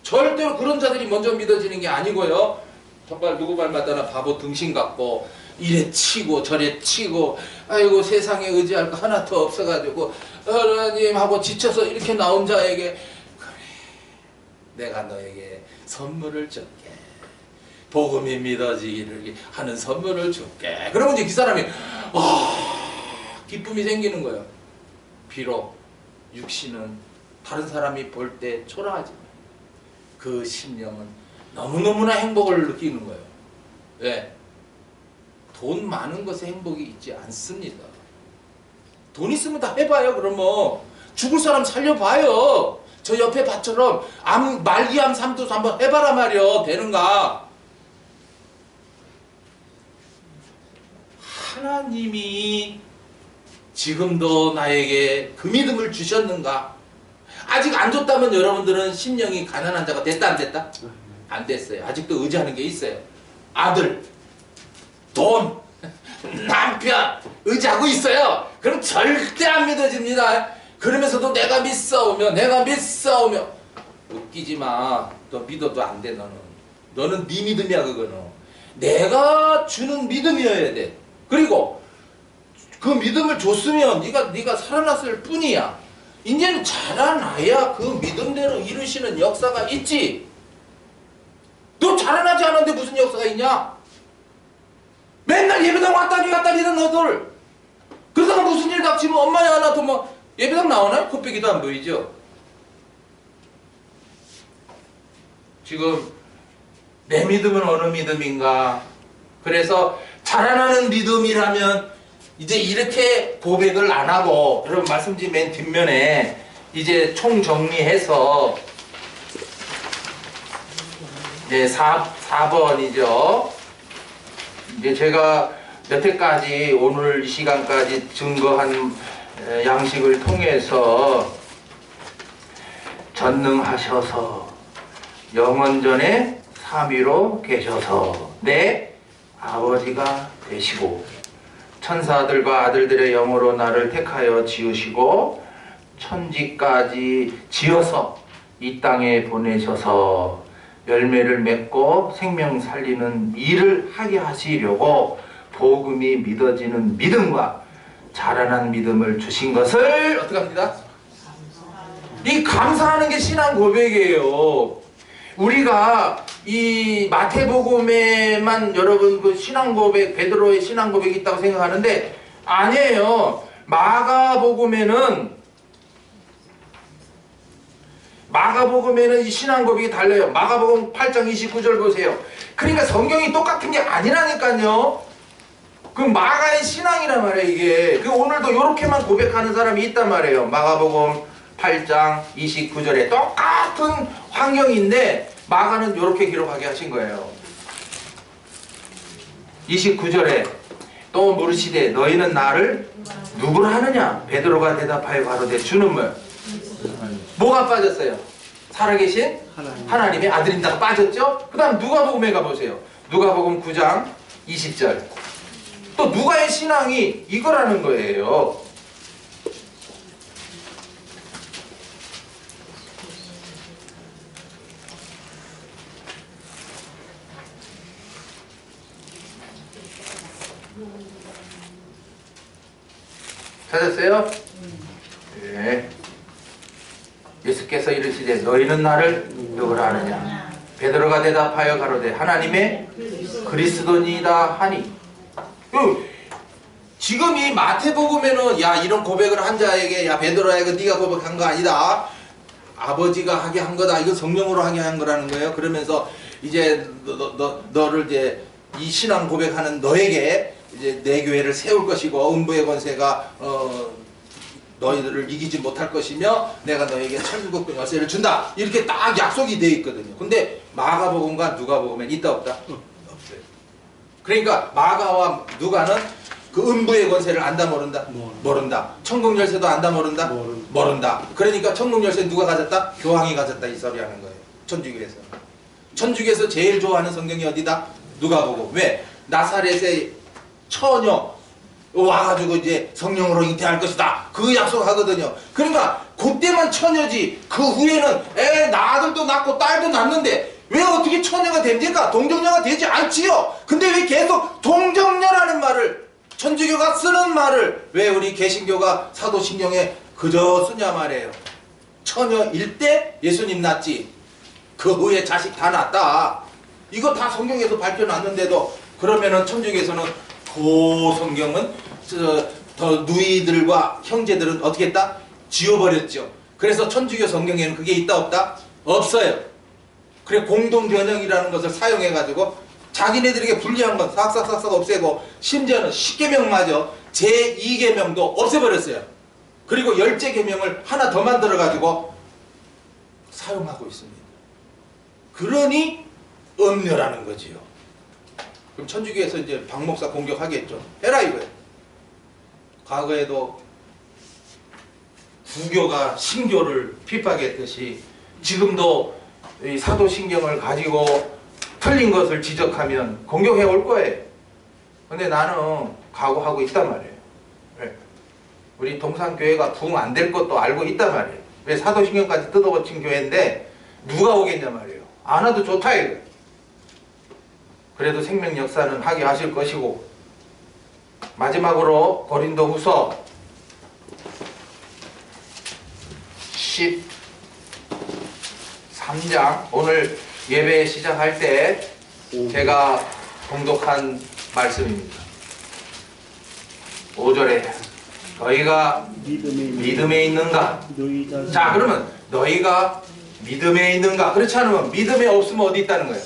절대로 그런 자들이 먼저 믿어지는 게 아니고요. 정말 누구 말마다나 바보 등신 같고 이래 치고 저래 치고 아이고 세상에 의지할 거 하나 더 없어가지고 하나님하고 지쳐서 이렇게 나온 자에게 그래 내가 너에게 선물을 줄게. 복음이 믿어지기를 하는 선물을 줄게. 그러면 이제 그 사람이 기쁨이 생기는 거예요. 비록 육신은 다른 사람이 볼 때 초라하지만 그 심령은 너무너무나 행복을 느끼는 거예요. 왜? 돈 많은 것에 행복이 있지 않습니다. 돈 있으면 다 해봐요. 그러면 죽을 사람 살려봐요. 저 옆에 밭처럼 말기암 삼투수 한번 해봐라 말이요. 되는가? 하나님이 지금도 나에게 그 믿음을 주셨는가? 아직 안 줬다면 여러분들은 심령이 가난한 자가 됐다 안 됐다? 안 됐어요. 아직도 의지하는 게 있어요. 아들, 돈, 남편 의지하고 있어요. 그럼 절대 안 믿어집니다. 그러면서도 내가 믿사오며 웃기지 마. 너 믿어도 안 돼. 너는 네 믿음이야. 그거는 내가 주는 믿음이어야 돼. 그리고 그 믿음을 줬으면 네가 살아났을 뿐이야. 이제는 자라나야 그 믿음대로 이루시는 역사가 있지. 너 자라나지 않았는데 무슨 역사가 있냐? 맨날 예배당 왔다리 갔다리는 너들. 그러다가 무슨 일 닥치면 엄마야 나 또 예배당 나오나요? 코빼기도 안 보이죠? 지금 내 믿음은 어느 믿음인가? 그래서 자라나는 믿음이라면 이제 이렇게 고백을 안 하고, 여러분 말씀지 맨 뒷면에 이제 총정리해서 이제 4번이죠. 이제 제가 여태까지 오늘 이 시간까지 증거한 양식을 통해서 전능하셔서 영원전에 삼위로 계셔서 내 아버지가 되시고 천사들과 아들들의 영으로 나를 택하여 지으시고 천지까지 지어서 이 땅에 보내셔서 열매를 맺고 생명 살리는 일을 하게 하시려고 복음이 믿어지는 믿음과 자라난 믿음을 주신 것을 어떻게 합니다? 이 감사하는 게 신앙 고백이에요. 우리가 이 마태복음에만 여러분 그 신앙 고백, 베드로의 신앙 고백이 있다고 생각하는데 아니에요. 마가복음에는 이 신앙 고백이 달라요. 마가복음 8장 29절 보세요. 그러니까 성경이 똑같은 게 아니라니까요. 그 마가의 신앙이란 말이에요, 이게. 그 오늘도 이렇게만 고백하는 사람이 있단 말이에요. 마가복음 8장 29절에 똑같은 환경인데 마가는 이렇게 기록하게 하신 거예요. 29절에 또 물으시되 너희는 나를 누구라 하느냐? 베드로가 대답하여 가로되 주는 뭐가 빠졌어요? 살아계신 하나님의 아들입니다가 빠졌죠? 그 다음 누가복음에 가보세요. 누가복음 9장 20절. 또 누가의 신앙이 이거라는 거예요. 찾았어요? 네. 예수께서 이르시되 너희는 나를 누구라 하느냐? 베드로가 대답하여 가로되 하나님의 그리스도니이다 하니. 지금 이 마태복음에는 야 이런 고백을 한 자에게 야 베드로야 이거 네가 고백한 거 아니다. 아버지가 하게 한 거다. 이거 성령으로 하게 한 거라는 거예요. 그러면서 이제 너를 이제 이 신앙 고백하는 너에게 이제 내 교회를 세울 것이고 음부의 권세가 너희들을 이기지 못할 것이며 내가 너에게 천국의 열쇠를 준다. 이렇게 딱 약속이 되어 있거든요. 근데 마가복음과 누가복음엔 있다 없다? 없어요. 그러니까 마가와 누가는 그 음부의 권세를 안다 모른다? 모른다. 천국 열쇠도 안다 모른다? 모른다. 그러니까 천국 열쇠 누가 가졌다? 교황이 가졌다 이 소리 하는 거예요. 천주교에서. 천주교에서 제일 좋아하는 성경이 어디다? 누가복음. 왜? 나사렛의 처녀 와가지고 이제 성령으로 잉태할 것이다. 그 약속하거든요. 그러니까 그때만 처녀지 그 후에는 나 아들도 낳고 딸도 낳는데 왜 어떻게 처녀가 됩니까? 동정녀가 되지 않지요. 근데 왜 계속 동정녀라는 말을 천주교가 쓰는 말을 왜 우리 개신교가 사도신경에 그저 쓰냐 말이에요. 처녀일 때 예수님 낳지 그 후에 자식 다 낳았다. 이거 다 성경에서 밝혀놨는데도 그러면은 천주교에서는 그 성경은 더 누이들과 형제들은 어떻게 했다? 지워버렸죠. 그래서 천주교 성경에는 그게 있다 없다? 없어요. 그래 공동변형이라는 것을 사용해가지고 자기네들에게 불리한 건 싹싹싹싹 없애고 심지어는 10계명마저 제2계명도 없애버렸어요. 그리고 10제계명을 하나 더 만들어가지고 사용하고 있습니다. 그러니 음녀라는 거지요. 그럼 천주교에서 이제 박 목사 공격하겠죠. 해라 이거예요. 과거에도 부교가 신교를 핍박했듯이 지금도 이 사도신경을 가지고 틀린 것을 지적하면 공격해 올 거예요. 근데 나는 각오하고 있단 말이에요. 왜? 우리 동산교회가 부흥 안 될 것도 알고 있단 말이에요. 왜? 사도신경까지 뜯어고친 교회인데 누가 오겠냐 말이에요. 안 와도 좋다 이거. 그래도 생명 역사는 하게 하실 것이고. 마지막으로 고린도후서 13장 오늘 예배 시작할 때 제가 봉독한 말씀입니다. 5절에 너희가 믿음에 있는가? 자 그러면 너희가 믿음에 있는가? 그렇지 않으면 믿음에 없으면 어디 있다는 거예요?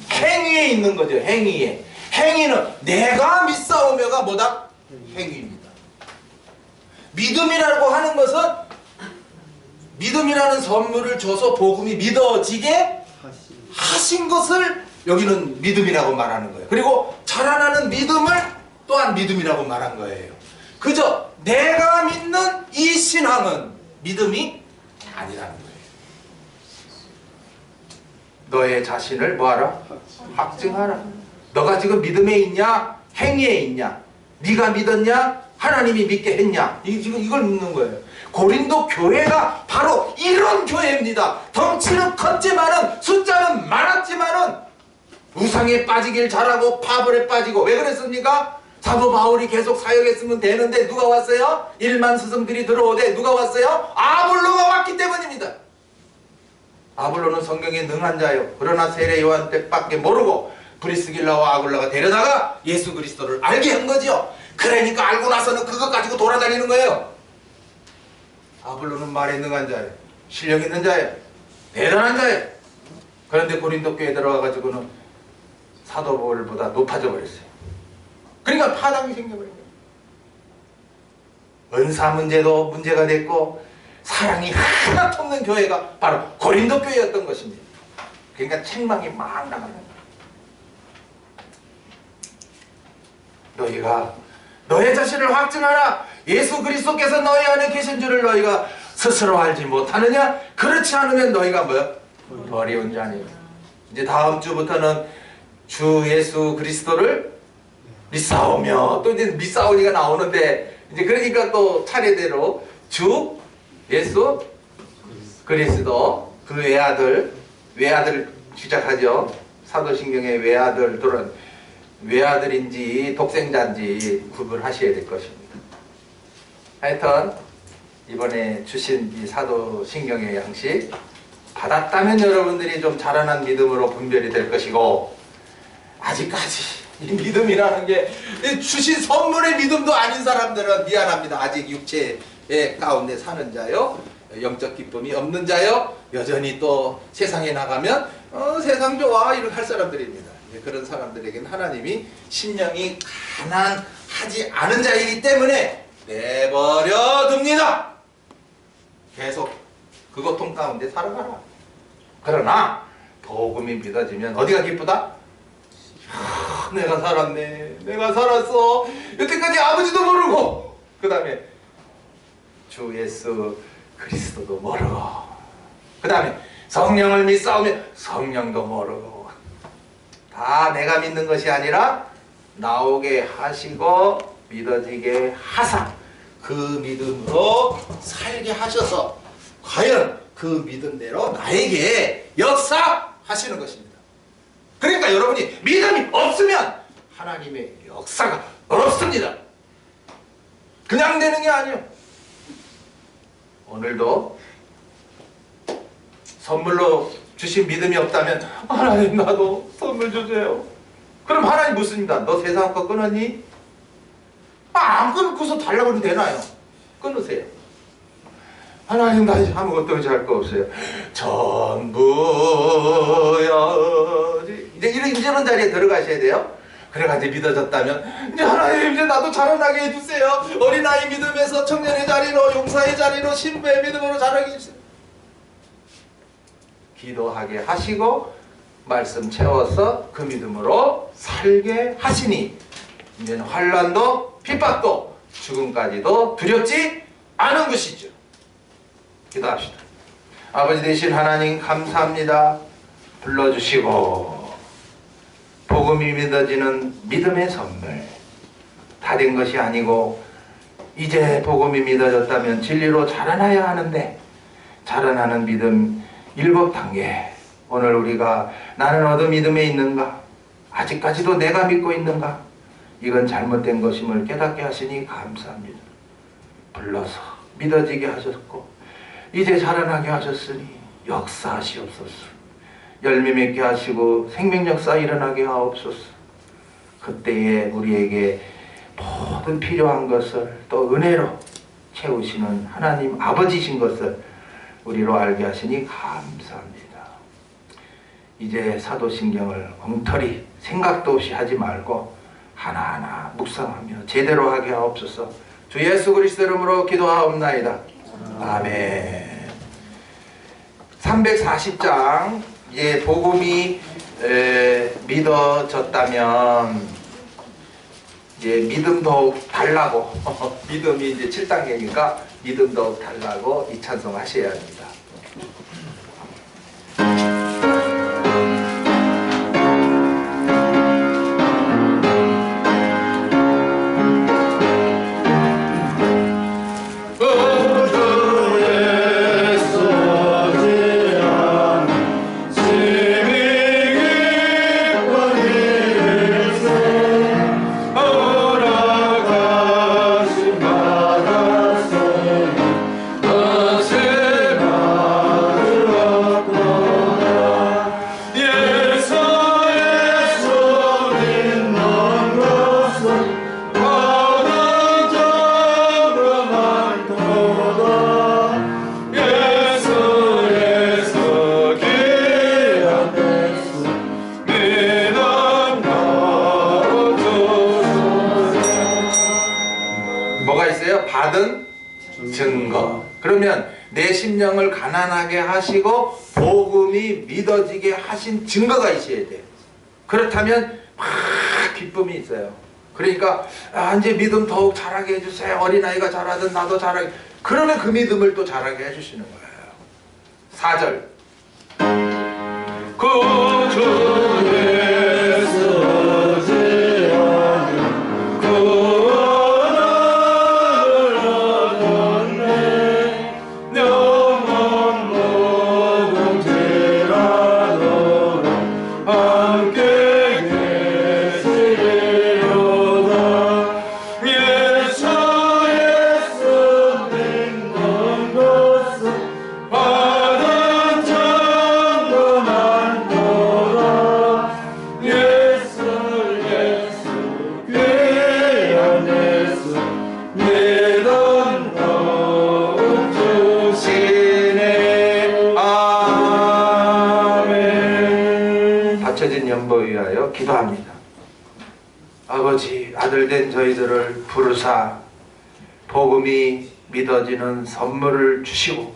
행위에 있는 거죠. 행위에. 행위는 내가 믿사오며가 뭐다? 행위입니다. 믿음이라고 하는 것은 믿음이라는 선물을 줘서 복음이 믿어지게 하신 것을 여기는 믿음이라고 말하는 거예요. 그리고 자라나는 믿음을 또한 믿음이라고 말한 거예요. 그저 내가 믿는 이 신앙은 믿음이 아니라는 거예요. 너의 자신을 뭐하라? 확증하라. 너가 지금 믿음에 있냐? 행위에 있냐? 네가 믿었냐? 하나님이 믿게 했냐? 지금 이걸 묻는 거예요. 고린도 교회가 바로 이런 교회입니다. 덩치는 컸지만은 숫자는 많았지만은 우상에 빠지길 잘하고 파벌에 빠지고. 왜 그랬습니까? 사도 바울이 계속 사역했으면 되는데 누가 왔어요? 1만 스승들이 들어오되 누가 왔어요? 아볼로가 왔기 때문입니다. 아볼로는 성경에 능한 자요 그러나 세례 요한 때밖에 모르고 브리스길라와 아굴라가 데려다가 예수 그리스도를 알게 한 거죠. 그러니까 알고 나서는 그것 가지고 돌아다니는 거예요. 아볼로는 말에 능한 자예요. 실력 있는 자예요. 대단한 자예요. 그런데 고린도 교회에 들어가가지고는 사도 바울보다 높아져 버렸어요. 그러니까 파당이 생겨버린 거예요. 은사 문제도 문제가 됐고 사랑이 하나도 없는 교회가 바로 고린도 교회였던 것입니다. 그러니까 책망이 막 나가는 거예요. 너희가 너의 자신을 확증하라. 예수 그리스도께서 너희 안에 계신 줄을 너희가 스스로 알지 못하느냐? 그렇지 않으면 너희가 뭐야? 어려운 자니. 이제 다음 주부터는 주 예수 그리스도를 믿사오며 또 이제 믿사오니가 나오는데 이제 그러니까 또 차례대로 주 예수 그리스도 그 외아들 시작하죠. 사도신경의 외아들들은 외아들인지 독생자인지 구분하셔야 될 것입니다. 하여튼 이번에 주신 이 사도신경의 양식 받았다면 여러분들이 좀 자라난 믿음으로 분별이 될 것이고 아직까지 이 믿음이라는 게 주신 선물의 믿음도 아닌 사람들은 미안합니다. 아직 육체의 가운데 사는 자요, 영적 기쁨이 없는 자요, 여전히 또 세상에 나가면 세상 좋아 이렇게 할 사람들입니다. 그런 사람들에게는 하나님이 심령이 가난하지 않은 자이기 때문에 내버려 둡니다. 계속 그 고통 가운데 살아가라. 그러나 복음이 믿어지면 어디가 기쁘다? 내가 살았네, 내가 살았어, 여태까지 아버지도 모르고 그 다음에 주 예수 그리스도도 모르고 그 다음에 성령을 믿사오며 성령도 모르고 다 내가 믿는 것이 아니라 나오게 하시고 믿어지게 하사 그 믿음으로 살게 하셔서 과연 그 믿음대로 나에게 역사하시는 것입니다. 그러니까 여러분이 믿음이 없으면 하나님의 역사가 없습니다. 그냥 되는 게 아니에요. 오늘도 선물로 주신 믿음이 없다면 하나님 나도 선물 주세요. 그럼 하나님 묻습니다. 너 세상 거 끊었니? 안 끊고서 달라고 해도 되나요? 끊으세요. 하나님 나 이제 아무것도 의지할 거 없어요. 전부여 이제 이런 자리에 들어가셔야 돼요. 그래가지고 믿어졌다면 이제 하나님 이제 나도 자라나게 해주세요. 어린아이 믿음에서 청년의 자리로 용사의 자리로 신부의 믿음으로 자라게 해주세요. 기도하게 하시고 말씀 채워서 그 믿음으로 살게 하시니 이제는 환난도 핍박도 죽음까지도 두렵지 않은 것이죠. 기도합시다. 아버지 되신 하나님 감사합니다. 불러주시고 복음이 믿어지는 믿음의 선물 다 된 것이 아니고 이제 복음이 믿어졌다면 진리로 자라나야 하는데 자라나는 믿음 7단계 오늘 우리가 나는 어느 믿음에 있는가? 아직까지도 내가 믿고 있는가? 이건 잘못된 것임을 깨닫게 하시니 감사합니다. 불러서 믿어지게 하셨고 이제 자라나게 하셨으니 역사하시옵소서. 열매 맺게 하시고 생명 역사 일어나게 하옵소서. 그때에 우리에게 모든 필요한 것을 또 은혜로 채우시는 하나님 아버지신 것을 우리로 알게 하시니 감사합니다. 이제 사도신경을 엉터리 생각도 없이 하지 말고 하나하나 묵상하며 제대로 하게 하옵소서. 주 예수 그리스도 이름으로 기도하옵나이다. 아멘. 340장 이제 복음이 믿어졌다면 이제 믿음 더욱 달라고 믿음이 이제 7단계니까 믿음 더욱 달라고 이 찬송 하셔야 합니다. 받은 증거. 그러면 내 심령을 가난하게 하시고 복음이 믿어지게 하신 증거가 있어야 돼. 그렇다면 막 기쁨이 있어요. 그러니까 이제 믿음 더욱 자라게 해주세요. 어린아이가 자라든 나도 자라게. 그러면 그 믿음을 또 자라게 해주시는 거예요. 4절 받은 자 갖춰진 연보에 위하여 기도합니다. 아버지, 아들된 저희들을 부르사 복음이 믿어지는 선물을 주시고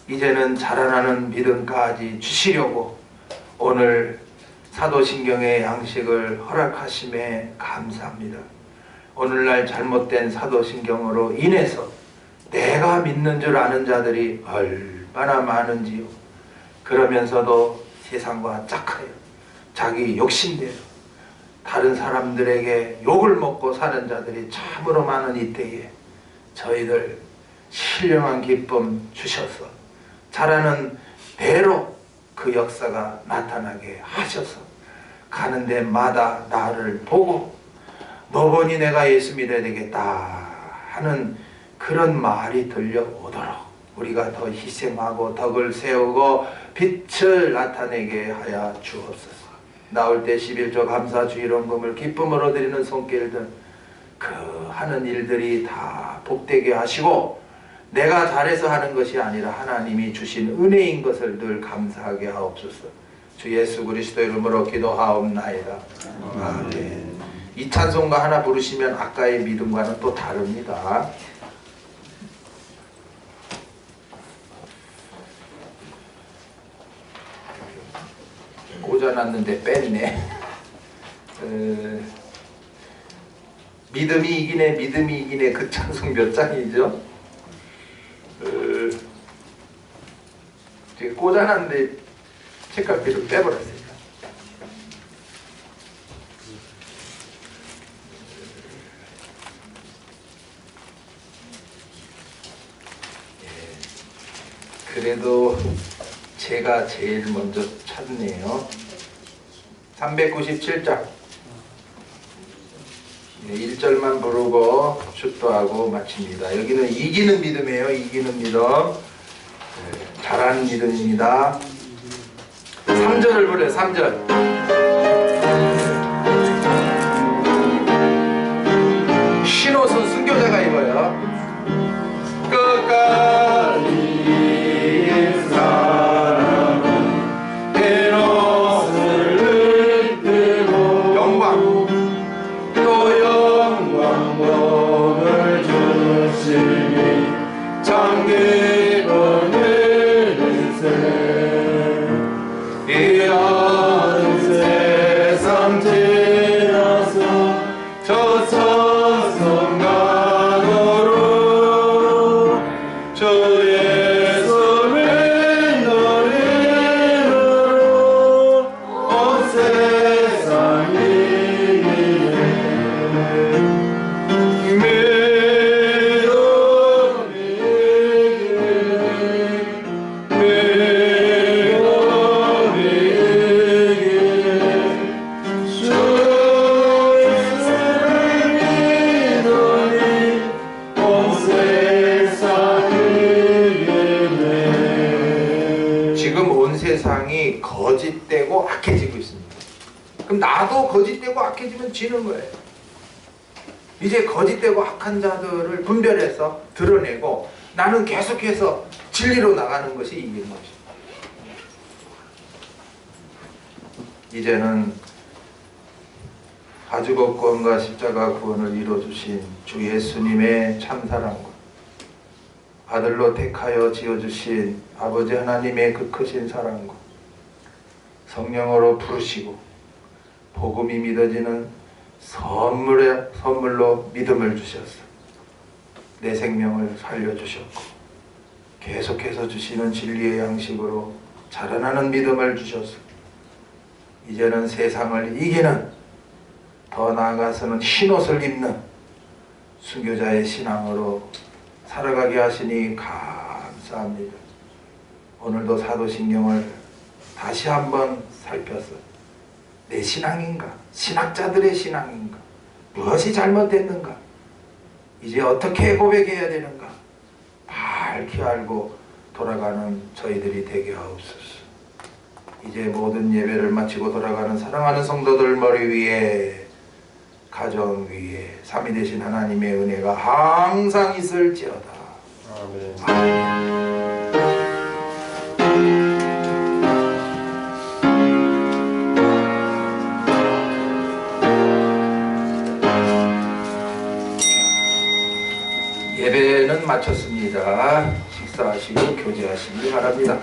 이제는 자라나는 믿음까지 주시려고 오늘 사도신경의 양식을 허락하심에 감사합니다. 오늘날 잘못된 사도신경으로 인해서 내가 믿는 줄 아는 자들이 얼마나 많은지요. 그러면서도 세상과 짝하여 자기 욕심대로 다른 사람들에게 욕을 먹고 사는 자들이 참으로 많은 이때에 저희들 신령한 기쁨 주셔서 자라는 대로 그 역사가 나타나게 하셔서 가는 데마다 나를 보고 너 보니 내가 예수 믿어야 되겠다 하는 그런 말이 들려오도록 우리가 더 희생하고 덕을 세우고 빛을 나타내게 하여 주옵소서. 나올 때 11조 감사 주일원금을 기쁨으로 드리는 손길들 그 하는 일들이 다 복되게 하시고 내가 잘해서 하는 것이 아니라 하나님이 주신 은혜인 것을 늘 감사하게 하옵소서. 주 예수 그리스도 이름으로 기도하옵나이다. 아멘. 이 찬송가 하나 부르시면 아까의 믿음과는 또 다릅니다. 꽂아놨는데 뺐네. 믿음이 이기네 믿음이 이기네 그 찬송 몇 장이죠? 제가 꽂아놨는데 책갈피를 빼버렸어요. 그래도 제가 제일 먼저 찾네요. 397장 1절만 부르고 축도하고 마칩니다. 여기는 이기는 믿음이에요. 이기는 믿음. 잘하는 믿음입니다. 3절을 부르요. 3절. 흰옷은 순교자가 입어요. 끝까지 세상이 거짓되고 악해지고 있습니다. 그럼 나도 거짓되고 악해지면 지는 거예요. 이제 거짓되고 악한 자들을 분별해서 드러내고 나는 계속해서 진리로 나가는 것이 이기는 것입니다. 이제는 가죽업권과 십자가 구원을 이루어주신 주 예수님의 참사랑과 아들로 택하여 지어주신 아버지 하나님의 그 크신 사랑과 성령으로 부르시고 복음이 믿어지는 선물로 믿음을 주셨어. 내 생명을 살려주셨고 계속해서 주시는 진리의 양식으로 자라나는 믿음을 주셨어. 이제는 세상을 이기는, 더 나아가서는 흰옷을 입는 순교자의 신앙으로 살아가게 하시니 감사합니다. 오늘도 사도신경을 다시 한번 살펴서 내 신앙인가? 신학자들의 신앙인가? 무엇이 잘못됐는가? 이제 어떻게 고백해야 되는가? 밝히 알고 돌아가는 저희들이 되게 하옵소서. 이제 모든 예배를 마치고 돌아가는 사랑하는 성도들 머리 위에, 가정 위에 삼위 되신 하나님의 은혜가 항상 있을지어다. 아멘. 아멘. 예배는 마쳤습니다. 식사하시고 교제하시기 바랍니다.